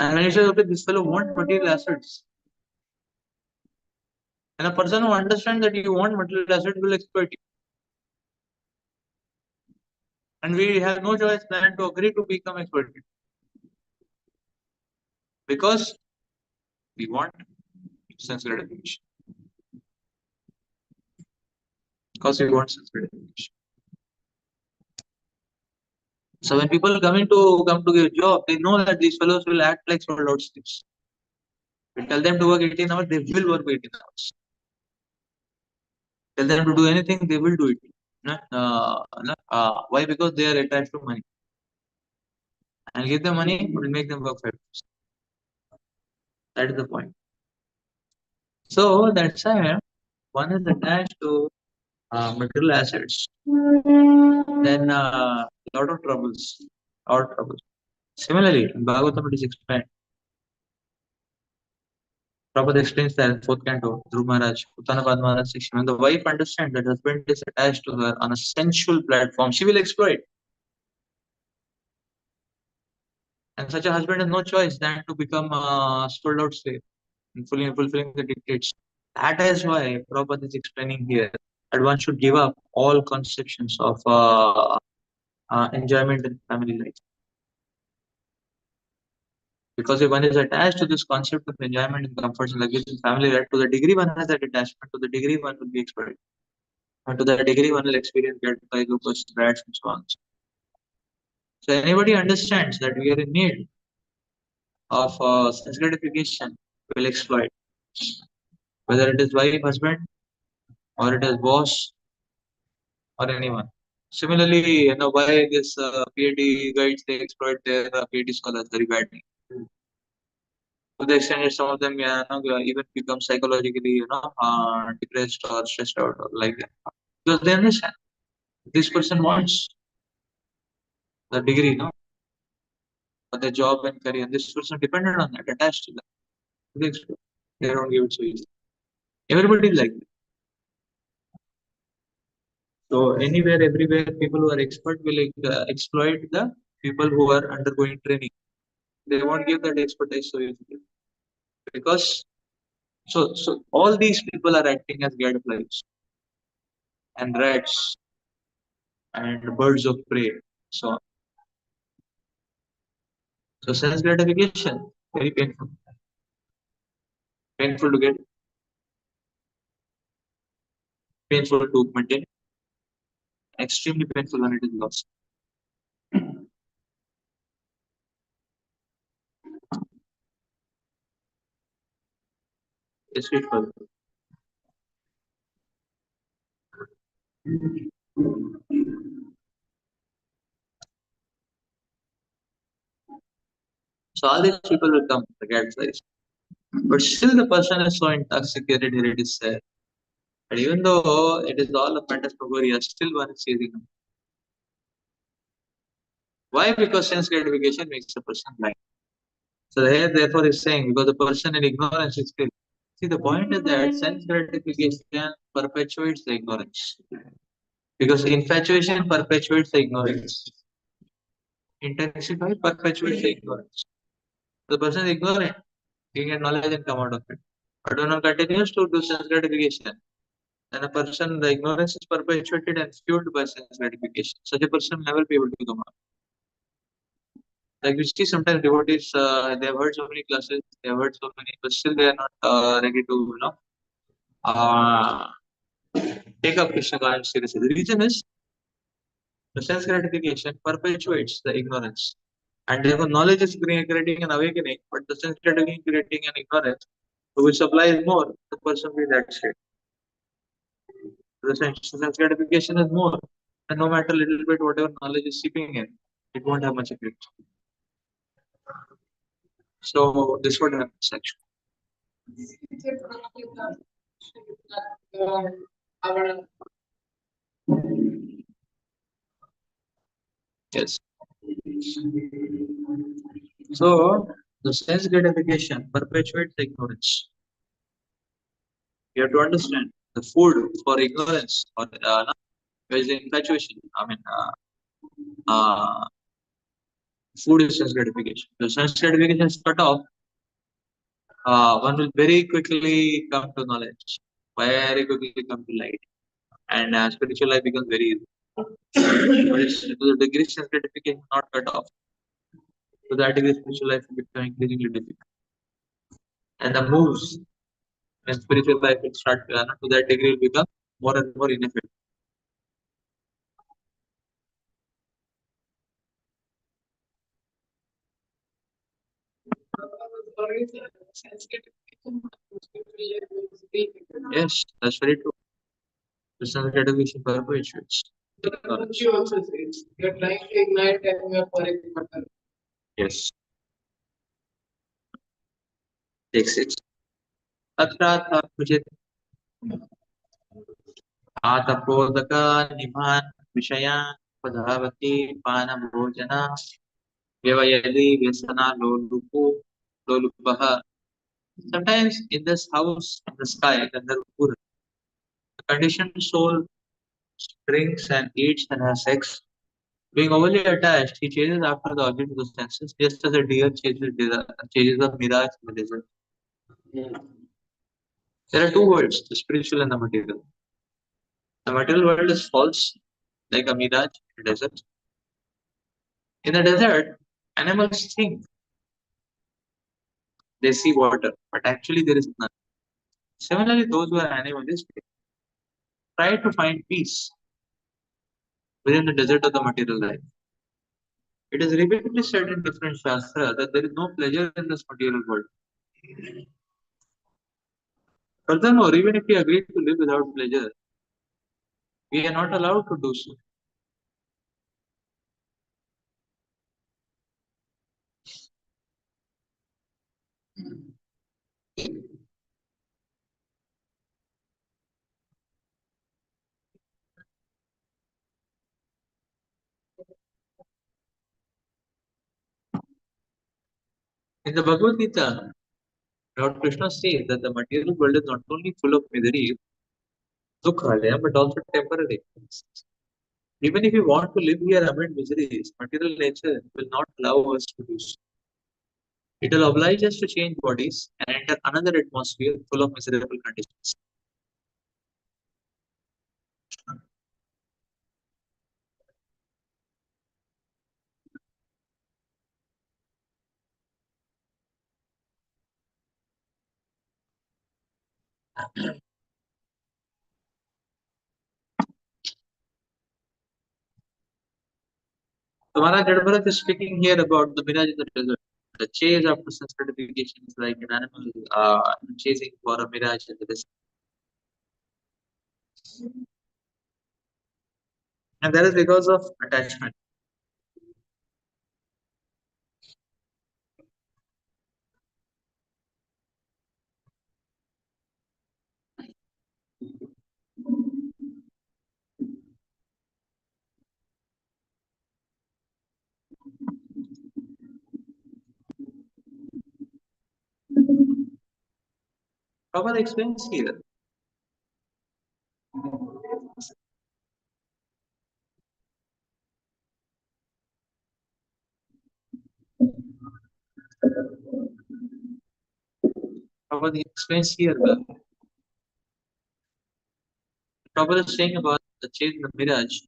And when you say, okay, this fellow wants material assets, and a person who understands that you want material assets will exploit you. And we have no choice than to agree to become exploited. Because we want sense gratification. Because we want sense gratification. So when people come to get a job, they know that these fellows will act like sold out slaves. We tell them to work 18 hours, they will work 18 hours. Tell them to do anything, they will do it. Why? Because they are attached to money. And give them money, will make them work 5 hours. That is the point. So that's why one is attached to material assets. Then lot of troubles. Lot of troubles. Similarly, in Bhagavatam it is explained. Prabhupada explains that in fourth canto, Dhruv Maharaj, Uttanapad Maharaj section. When the wife understands that husband is attached to her on a sensual platform, she will exploit. And such a husband has no choice than to become a sold out slave and fulfilling the dictates. That is why Prabhupada is explaining here that one should give up all conceptions of enjoyment in family life. Because if one is attached to this concept of enjoyment and comforts and luxury in family life, to the degree one has that attachment, to the degree one will be exploited. And to the degree one will experience get by lupus, rats, and so on. So anybody understands that we are in need of sense gratification will exploit, whether it is wife, husband, or it is boss, or anyone. Similarly, why this PhD guides they exploit their PhD scholars very badly. To the extent that some of them, yeah, even become psychologically, depressed or stressed out or like that. Because they understand this person wants the degree, no, for the job and career. This person dependent on that, attached to that. They exploit. They don't give it so easy. Everybody is like that. So anywhere, everywhere, people who are expert will exploit the people who are undergoing training. They won't give that expertise so easily because so all these people are acting as gadflies and rats and birds of prey. So sense gratification. very painful. Painful to get, painful to maintain, extremely painful when it is lost. It's painful. So all these people will come, the cat flies. But still the person is so intoxicated here it is said. And even though it is all a phantasmagoria, still one is chasing him. Why? Because sense gratification makes a person blind. So here therefore is saying because the person in ignorance is still. See the point is that sense gratification perpetuates the ignorance. Because infatuation perpetuates the ignorance. Intensify perpetuates the ignorance. The person is ignorant, he get knowledge and come out of it. But when one continues to do sense gratification, then a person, the ignorance is perpetuated and fueled by sense gratification. Such a person will never be able to come out. Like we see sometimes devotees, they have heard so many classes, they have heard so many, but still they are not ready to, uh, take up Krishna consciousness seriously. The reason is the sense gratification perpetuates the ignorance. And therefore, knowledge is creating an awakening, but the sense gratification creating an ignorance. So which supplies more, the person will be that state. The sense gratification is more, and no matter little bit whatever knowledge is seeping in, it won't have much effect. So this what happens actually. Yes. So the sense gratification perpetuates the ignorance. You have to understand the food for ignorance or is infatuation. Uh, food is sense gratification. The sense gratification is cut off. One will very quickly come to knowledge, very quickly come to light, and spiritual life becomes very easy. But it's to the degree sense gratification is not cut off, to that degree spiritual life will become increasingly difficult. And the moves when spiritual life will start to that degree will become more and more ineffective. Yes, that's very true. The sense gratification perpetuates ignorance. You also says you're trying to ignite and you're falling water. Yes, takes it. अत्राथ कुचित आतपोदक निभान विषयान् पधावति पानभोजना व्यवयति व्यसना लोलुपः. Sometimes in this house, in the sky, Gandharvapura, the conditioned soul drinks and eats and has sex. Being overly attached, he chases after the object of the senses, just as a deer chases a mirage in the desert. There are two worlds, the spiritual and the material. The material world is false, like a mirage in the desert. In the desert, animals think they see water, but actually there is none. Similarly, those who are animalistic try to find peace within the desert of the material life. It is repeatedly said in different shastra that there is no pleasure in this material world. Furthermore, even if we agree to live without pleasure, we are not allowed to do so. In the Bhagavad Gita, Lord Krishna says that the material world is not only full of misery, dukhalaya, but also temporary. Even if we want to live here amid miseries, material nature will not allow us to do so. It will oblige us to change bodies and enter another atmosphere full of miserable conditions. So Maharaj Gadbharat is speaking here about the mirage in the desert. The chase after such gratification is like an animal chasing for a mirage in the desert. And that is because of attachment. Prabhupada explains here. Prabhupada explains here. Prabhupada is saying about the chase in the mirage.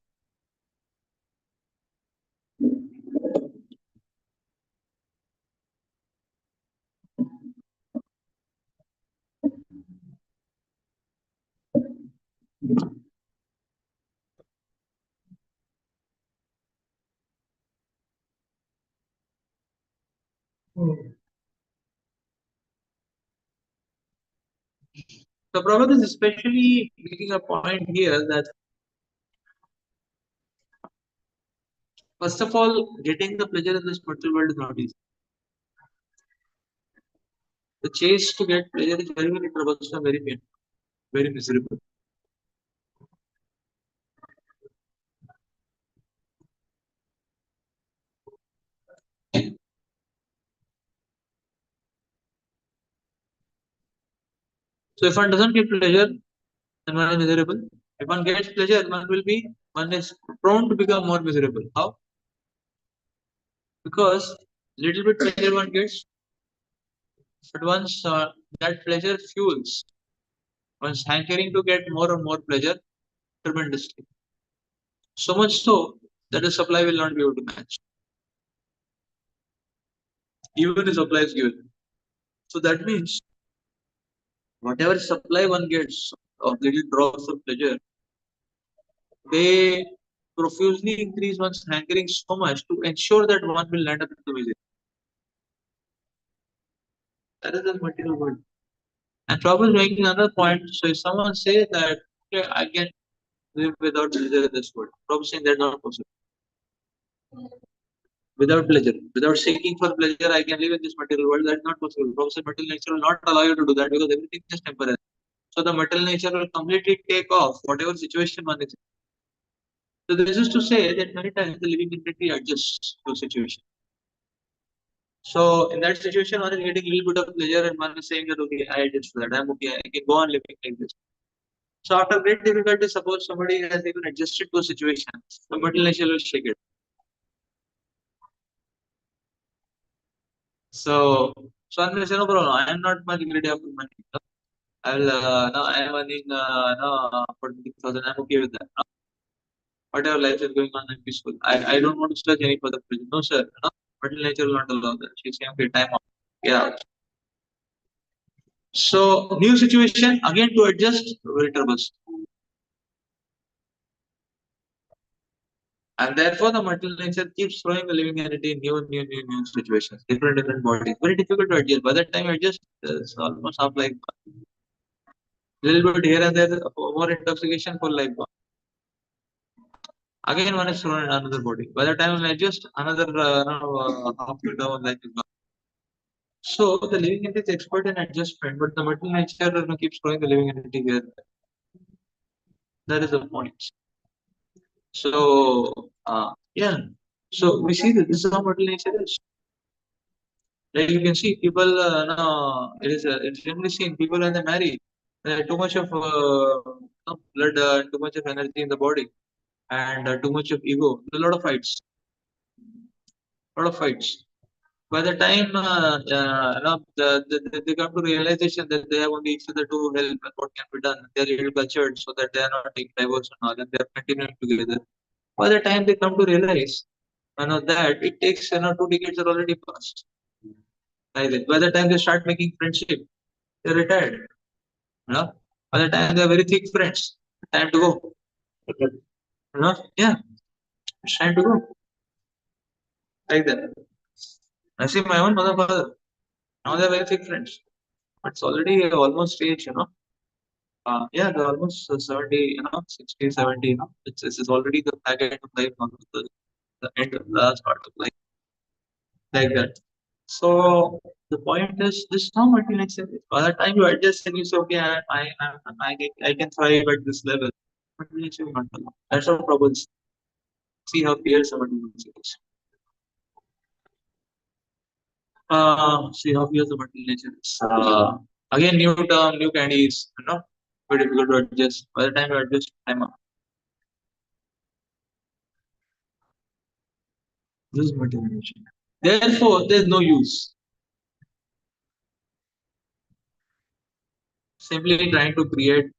So Prabhupada is especially making a point here that first of all, getting the pleasure in this material world is not easy. The chase to get pleasure is very, very troublesome, very painful, very miserable. So if one doesn't get pleasure, then one is miserable. If one gets pleasure, one is prone to become more miserable. How? Because little bit pleasure one gets, but once that pleasure fuels, one's hankering to get more and more pleasure tremendously. So much so that the supply will not be able to match, even if supply is given. So that means whatever supply one gets of little drops of pleasure, they profusely increase one's hankering so much to ensure that one will land up in the misery. That is the material world. And Prabhupada is making another point. So if someone says that okay, I can live without pleasure in this world, Prabhupada is saying that's not possible. Without pleasure, without seeking for pleasure, I can live in this material world. That's not possible. Prabhupada said material nature will not allow you to do that because everything is temporary. So the material nature will completely take off whatever situation one is in. So this is to say that many times the living entity adjusts to situation. So in that situation, one is getting a little bit of pleasure and one is saying that okay, I adjust to that. I'm okay. I can go on living like this. So after great difficulty, suppose somebody has even adjusted to a situation, the material nature will shake it. So, so I'm going to say no problem. I am not much greedy after money. I'll no, I am earning no 40,000. I'm okay with that. No, whatever life is going on, I'm peaceful. I don't want to search any further pleasure. No, sir. No, material nature will not allow that. She's saying okay, time off. Yeah. So new situation again to adjust very troublesome. And therefore the material nature keeps throwing the living entity in new situations, different bodies. Very difficult to adjust. By the time you adjust, it's almost half like little bit here and there, more intoxication for life. Again, one is thrown in another body. By the time I adjust, another half to down life is gone. So the living entity is expert in adjustment, but the material nature keeps throwing the living entity here. That is the point. So yeah. So we see that this is how material nature is. Like you can see people, no, it's generally seen people when they marry, too much of no, blood, too much of energy in the body, and too much of ego. A lot of fights, a lot of fights. By the time no, they come to realization that they have only each other to help and what can be done, they are little cultured so that they are not taking divorce and all, and they are continuing together. By the time they come to realize, that it takes 2 decades are already passed. Like that. By the time they start making friendship, they're retired. You know? By the time they're very thick friends, time to go. Yeah, it's time to go. Like that. I see my own mother, father. Now they're very thick friends. But it's already almost age. Yeah, they're almost 70, 60, 70, It's already the back end of life, not the end of the last part of life, like that. So the point is, this is how multinational is. By the time you adjust and you say, okay, I can thrive at this level, multinational will not allow. That's what problems. See how fierce a multinational is. See how fierce a multinational is. Again, new term, new candies, very difficult to adjust. By the time you adjust, time up. This is multinational. Therefore, there's no use simply trying to create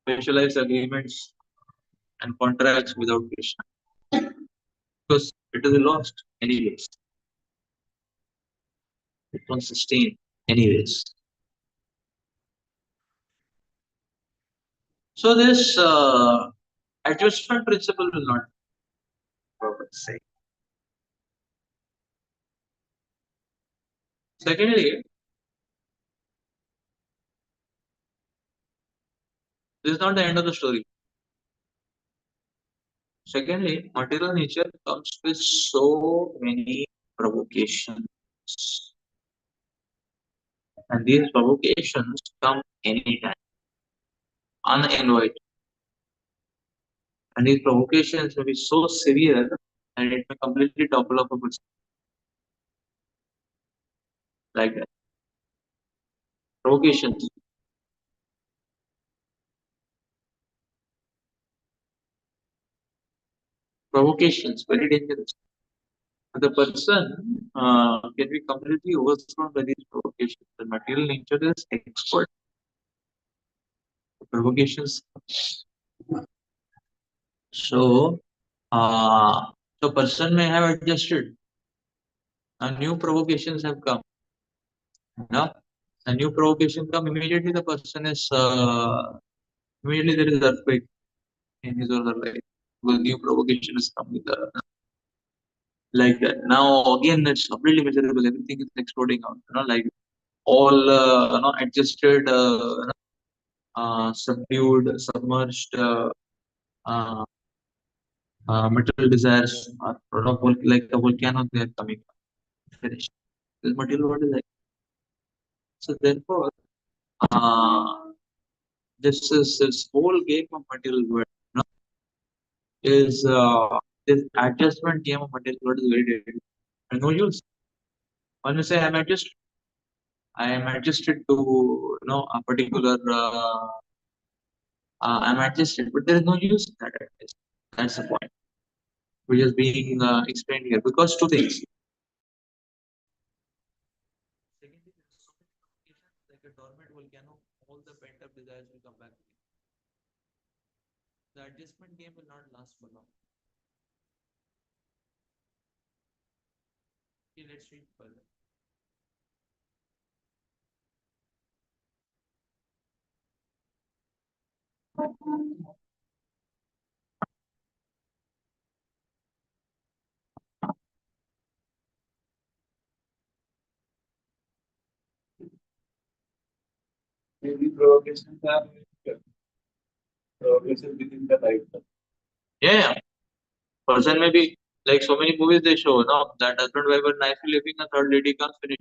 specialized agreements and contracts without Krishna, because it is lost anyways. It won't sustain anyways. So this adjustment principle will not work. Say. Secondly, this is not the end of the story. Secondly, material nature comes with so many provocations, and these provocations come anytime, uninvited. And these provocations may be so severe and it may completely topple off a person like that. Provocations, provocations, very dangerous. The person can be completely overthrown by these provocations. The material nature is expert at provocations. So, the person may have adjusted. And new provocations have come. Now, a new provocation come immediately. The person is immediately there is earthquake in his or her life. Because new provocation is come with like that. Now again, it's completely miserable. Everything is exploding out. Like all adjusted, subdued, submerged uh, material desires are like a volcano. They are coming finished. This material world is like so. Therefore, uh, this whole game of material world is this adjustment game of material world is very difficult. And no use. When you say I am adjusted to a particular I'm adjusted, but there is no use in that adjustment. That's the point, which is being explained here. Because two things. Secondly, there are so many complications, like a dormant volcano, all the pent up desires will come back. The adjustment game will not last for long. Okay, let's read further. Maybe provocations are provocations within the life. Yeah, person may be like so many movies they show, no, that husband wife are nicely living, a third lady comes finish.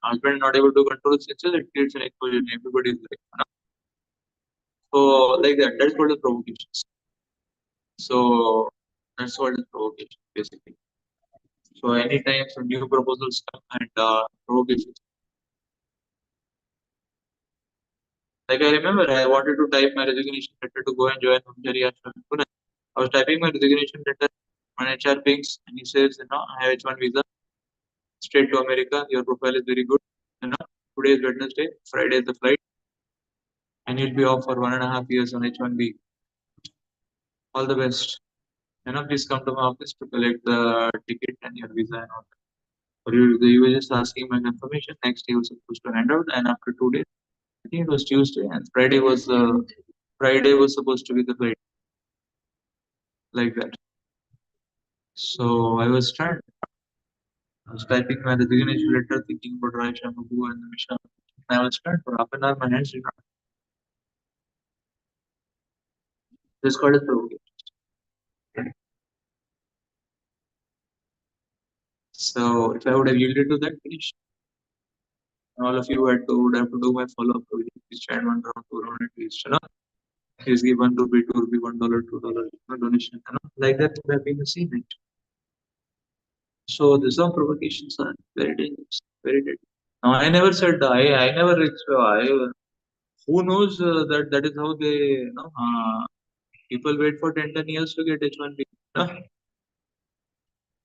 Husband not able to control his senses, it creates an explosion. Everybody is like, so like that. That's what is provocations. So that's what is provocation basically. So anytime some new proposals come and provocations. Like I remember, I wanted to type my resignation letter to go and join Hungary Ashram in Pune. I was typing my resignation letter on HR pings, and he says, I have H1 visa, straight to America. Your profile is very good. Today is Wednesday, Friday is the flight, and you'll be off for 1.5 years on H1B. All the best. Please come to my office to collect the ticket and your visa and all. Or you were just asking my confirmation. Next, he was supposed to hand out, and after 2 days, I think it was Tuesday, and Friday was supposed to be the flight, like that. So I was trying. I was typing my resignation letter, thinking about Raisha Mabu and the mission. I was trying for half an hour. My hands did not. This called as provocation. So if I would have yielded to that, finish. All of you would have to do my follow-up. Please chant one round, two round at least. Please give ₹1, ₹2, $1, $2 donation. Like that would have been the same. Right? So these are provocations are very dangerous, very deadly. Now I never said I never who knows that that is how they people wait for 10 years to get H1B. No?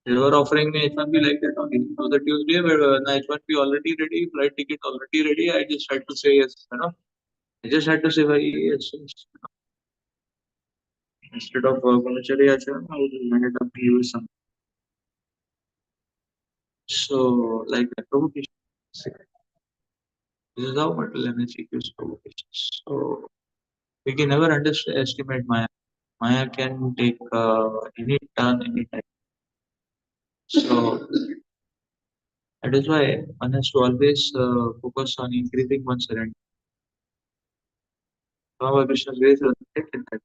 They were offering me H1B like that only. So the Tuesday where H1B already ready, flight ticket already ready. I just had to say yes. I just had to say yes. Yes. Instead of Brahmachari Ashram, I would have ended up use some. So like that provocation. This is how mental energy gives provocations. So we can never underestimate Maya. Maya can take any turn, any time. So that is why one has to always focus on increasing one's surrender. Rama Krishna's ways are taken that.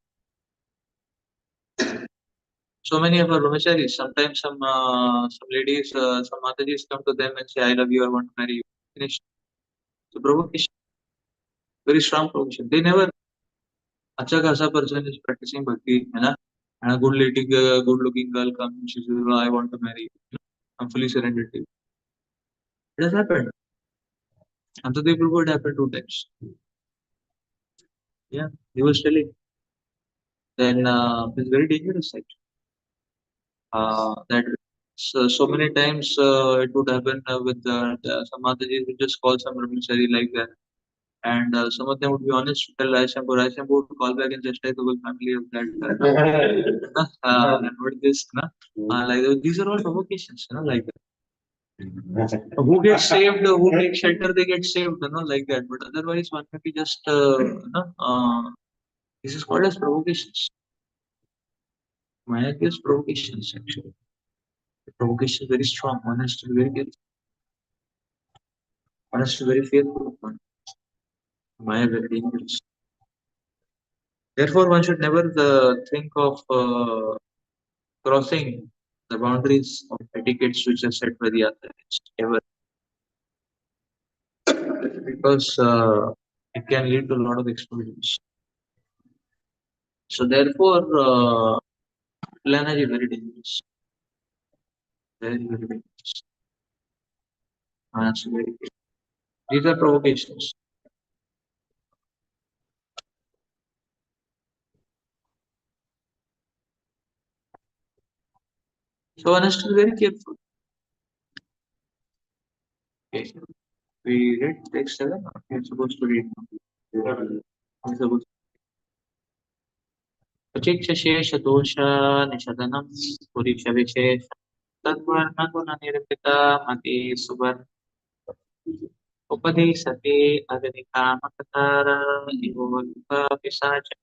So many of our brahmacharis, sometimes some ladies, some matajis come to them and say, I love you, I want to marry you. Finish. So provocation, very strong provocation. They never, acha खासा person is practicing bhakti, and a good lady, good looking girl comes and she says, "Oh, I want to marry you. I'm fully surrendered to you. It has happened. And so they Prabhu it happened 2 times. Yeah, he was telling. Then it's very dangerous actually. That so many times it would happen with some Mataji would just call some brahmachari like that. And some of them would be honest to tell Raisham would call back and just like the whole family of that. And what this, these are all provocations, like who gets saved, who takes shelter, they get saved, like that. But otherwise, one may be just, this is called as provocations. Maya gives provocations actually. The provocation is very strong. One has to be very careful. One has to be very fearful. One. Maya very dangerous. Therefore, one should never think of crossing the boundaries of etiquettes which are set by the authorities ever, because it can lead to a lot of explosions. So therefore, Lana is very dangerous. Very, very dangerous. So very, these are provocations. So one has to be very careful. Okay. We read text 7. Okay, I'm supposed to read. I'm supposed Pachikshashesha-dosha-nishadhanam Purisha-vishesha Tattvarna-guna-nirvita-mati Subar Upadesate Agadika-makatara Ivoka-pisacha.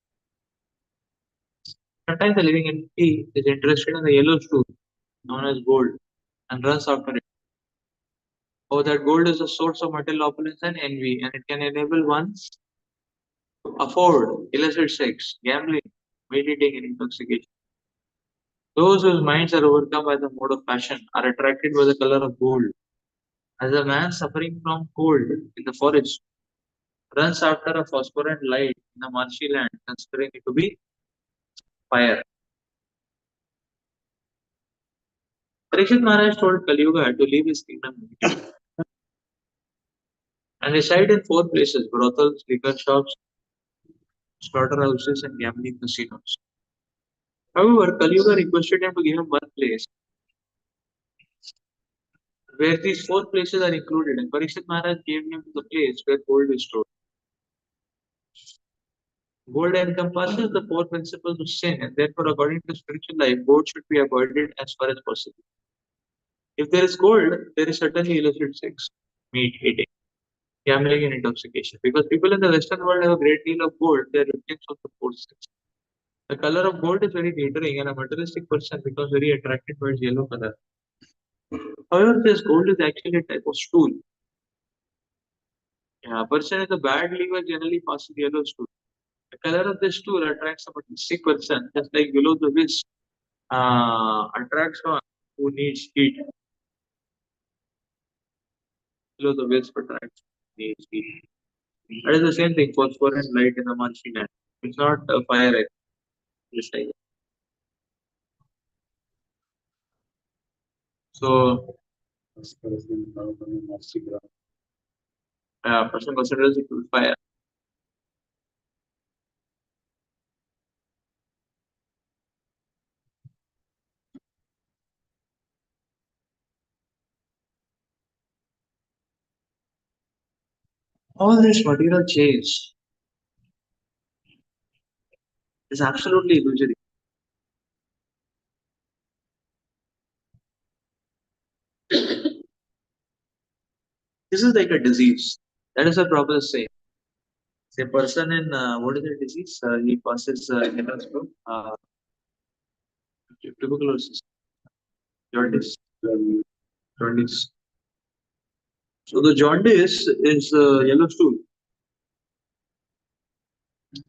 Sometimes the living entity is interested in the yellow stool known as gold and runs after it. Oh, that gold is a source of material opulence and envy, and it can enable one to afford illicit sex, gambling, meat eating, and intoxication. Those whose minds are overcome by the mode of passion are attracted by the color of gold. As a man suffering from cold in the forest runs after a phosphorescent light in a marshy land, considering it to be fire. Parikshit Maharaj told Kali Yuga to leave his kingdom and reside in 4 places: brothels, liquor shops, slaughterhouses, and gambling casinos. However, Kali Yuga requested him to give him one place where these 4 places are included, and Parikshit Maharaj gave him the place where gold is stored. Gold encompasses the 4 principles of sin, and therefore, according to spiritual life, gold should be avoided as far as possible. If there is gold, there is certainly illicit sex, meat eating. gambling and intoxication. Because people in the Western world have a great deal of gold, they are victims of the forces. The color of gold is very glittering, and a materialistic person becomes very attracted towards yellow color. However, this gold is actually a type of stool. A person with a bad liver generally passes yellow stool. The color of the stool attracts a materialistic person, just like below the whisk attracts one who needs heat. Below the whisk attracts needs heat. That is the same thing, phosphorescent light in a Munchkin lamp. It's not a fire, just like so. Person considers it to be fire. All this material change is absolutely illusory. This is like a disease. That is a proper saying. Say, person in what is the disease? He passes illness from tuberculosis, jaundice, jaundice. So the jaundice is yellow stool.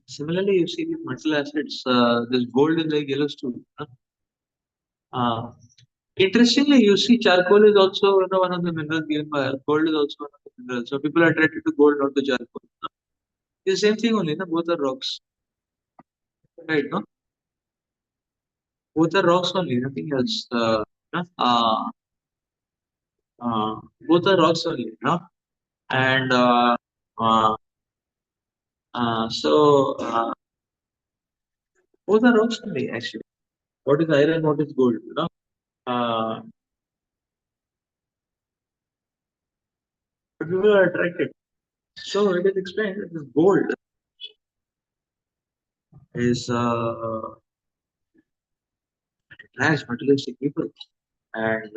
Similarly, you see with metal acids, this gold is like yellow stool. Uh, Interestingly, you see charcoal is also one of the minerals given by Earth. Gold is also one of the minerals. So people are attracted to gold, not to charcoal. It's the same thing only, no? Both are rocks, right? No, both are rocks only, nothing else. No? Both are rocks only, no? And uh, both are rocks only actually. What is iron? What is gold? You know? Uh, but people are attracted. So it is explained that this gold is attracts materialistic people, and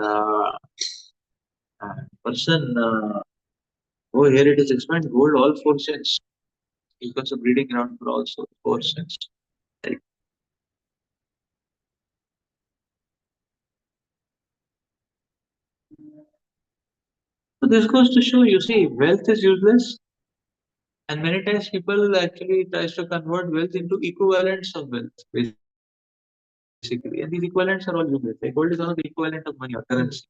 person. Oh, here it is explained. Gold all four sense. Because of breeding ground for also four sense. Right. So this goes to show, you see, wealth is useless, and many times people actually tries to convert wealth into equivalents of wealth, basically. And these equivalents are all useless. Like gold is one of the equivalent of money or currency.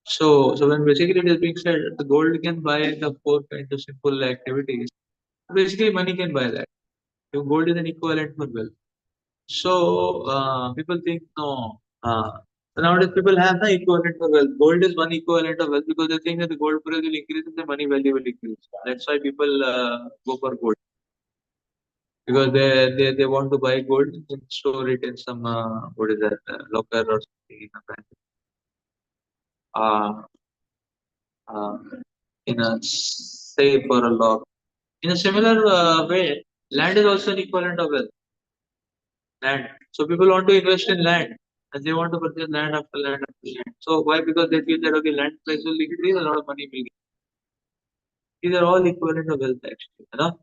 So when basically it is being said the gold can buy the four kinds of simple activities. Basically, money can buy that. If gold is an equivalent for wealth. So people think no. Nowadays people have the equivalent for wealth. Gold is one equivalent of wealth because they think that the gold price will increase and the money value will increase. That's why people go for gold because they want to buy gold and store it in some what is that locker or something in a bank. Uh, uh, in a safe or a lock. In a similar way, land is also an equivalent of wealth. Land. So people want to invest in land and they want to purchase land after land after land. So why? Because they feel that okay, land price will increase, a lot of money will get. These are all equivalent of wealth actually. You know?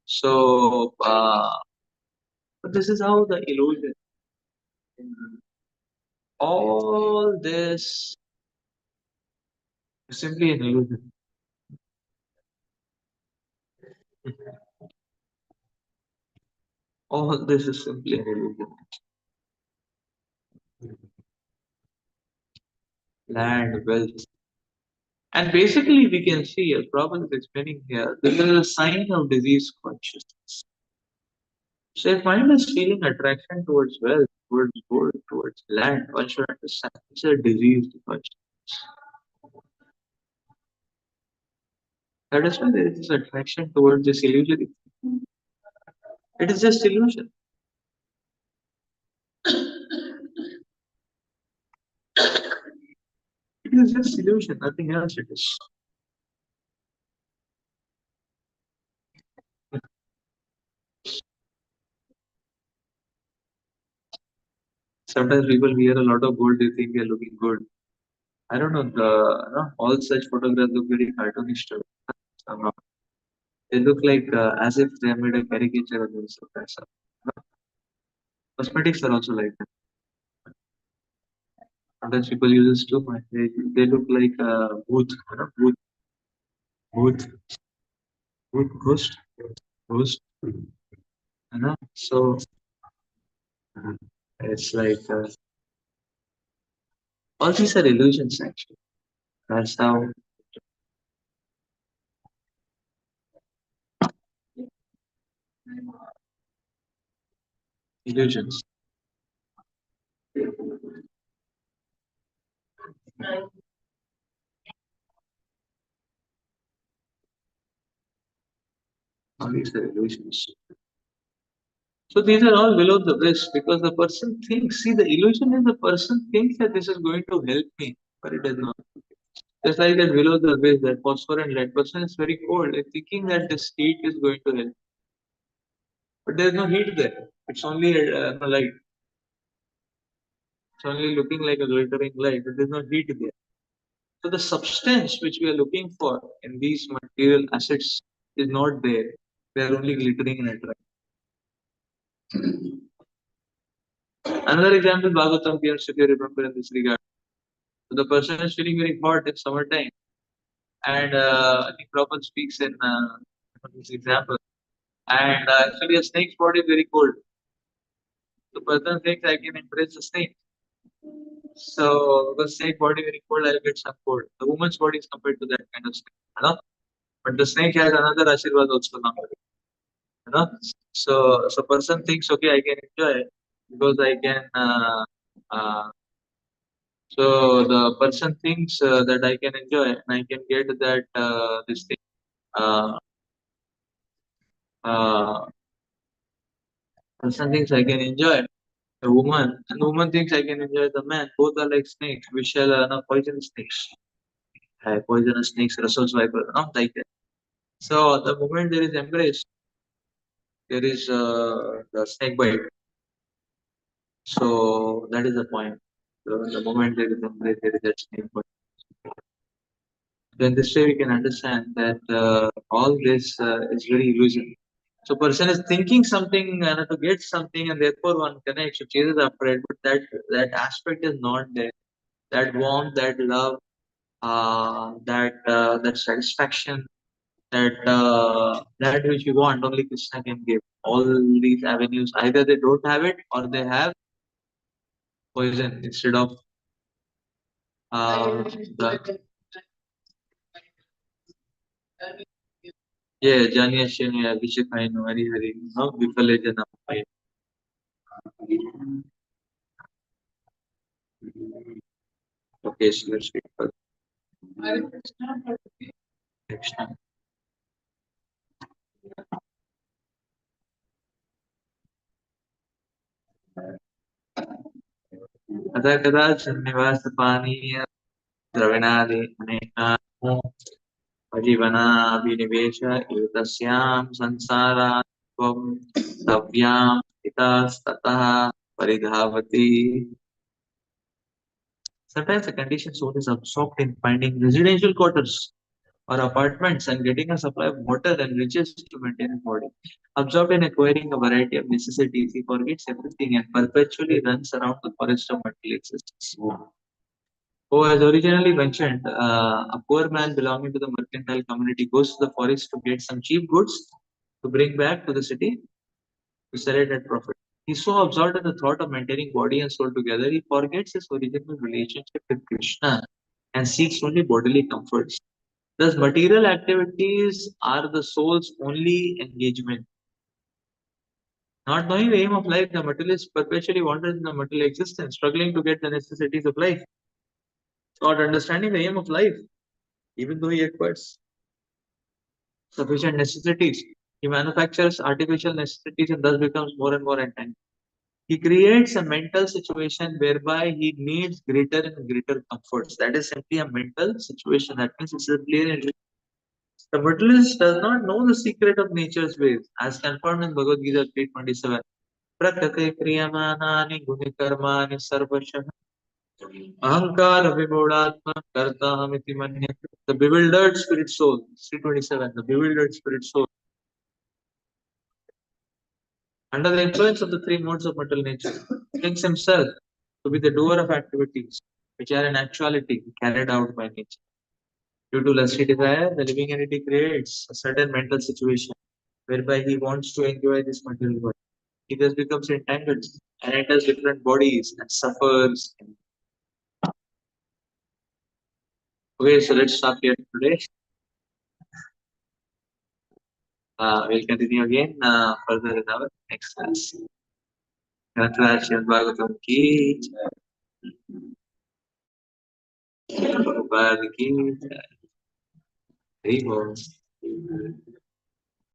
So but this is how the illusion. All this is simply an illusion. All this is simply an illusion. Land, wealth. And basically we can see as Prabhupada is explaining here, this is a sign of disease consciousness. So if mind is feeling attraction towards wealth, towards gold, towards land, one should understand it's a diseased consciousness. That is why there is this attraction towards this illusory. It is just illusion. It is just illusion, nothing else it is. Sometimes people wear a lot of gold, they think they are looking good. I don't know, all such photographs look very cartoonish to me somehow. They look like as if they made a caricature of themselves. Cosmetics are also like that. Sometimes people use this too much. They look like booth, booth, booth, booth, ghost, So it's like all these are illusions actually. That's how illusions. All these are illusions. So these are all below the risk because the person thinks, see, the illusion is the person thinks that this is going to help me, but it does not. Just like that below the waist, that phosphorescent light person is very cold, and thinking that this heat is going to help, but there is no heat there. It's only a light. It's only looking like a glittering light, but there's no heat there. So the substance which we are looking for in these material assets is not there. They are only glittering in it. Another example, Bhagavatam gives, if you remember in this regard. So the person is feeling very hot in summertime, and I think Prabhupada speaks in this example. And actually, a snake's body is very cold. The person thinks I can impress the snake. So the snake body very cold, I'll get some cold. The woman's body is compared to that kind of snake. But the snake has another Ashirvad also now. You know? So person thinks, okay, I can enjoy it because I can. Uh, so the person thinks that I can enjoy and I can get that this thing. Uh, uh, person thinks I can enjoy the woman, and the woman thinks I can enjoy the man. Both are like snakes. We shall no, poisonous snakes. Poisonous snakes, Russell's viper, not like that. So the moment there is embrace, there is the snake bite. So that is the point. So the moment there is embrace, there is that snake bite. Then this way we can understand that all this is very illusion. So person is thinking something to get something, and therefore one connects, so chases after it. But that aspect is not there. That warmth, that love, that satisfaction, that which you want, only Krishna can give. All these avenues, either they don't have it or they have poison instead of the yeah, Janyashini, Abhishekainu, Hari Hari, no, Vipalejana. Okay, so let's read first. Krishna. अतः कदाचन निवास पानीय द्रविणादि अनेकात्मो अजीवनाभिनिवेश एतस्यां संसारात्वं तव्यां हितास्ततः परिधावति. Sometimes the condition zone is absorbed in finding residential quarters or apartments and getting a supply of water and riches to maintain his body. Absorbed in acquiring a variety of necessities, he forgets everything and perpetually runs around the forest of material existence. Who has originally mentioned, a poor man belonging to the mercantile community goes to the forest to get some cheap goods to bring back to the city to sell it at profit. He's so absorbed in the thought of maintaining body and soul together, he forgets his original relationship with Krishna and seeks only bodily comforts. Thus, material activities are the soul's only engagement. Not knowing the aim of life, the materialist perpetually wanders in the material existence, struggling to get the necessities of life. Not understanding the aim of life, even though he acquires sufficient necessities, he manufactures artificial necessities and thus becomes more and more entangled. He creates a mental situation whereby he needs greater and greater comforts. That is simply a mental situation. That means it's simply an illusion. The materialist does not know the secret of nature's ways, as confirmed in Bhagavad Gita 3:27. Prakriti kriyamanani gunikarmani sarvashah Ahankara vimodatma karta hamiti manyate. The bewildered spirit soul, 327, the bewildered spirit soul, under the influence of the three modes of mental nature, thinks himself to be the doer of activities which are in actuality carried out by nature. Due to lusty desire, the living entity creates a certain mental situation whereby he wants to enjoy this material world. He thus becomes entangled and enters different bodies and suffers. Okay, so let's stop here today. We'll continue again further in our next class. Congratulations, Bhagavatam ki jai, Prabhupada ki jai. Hari Bol.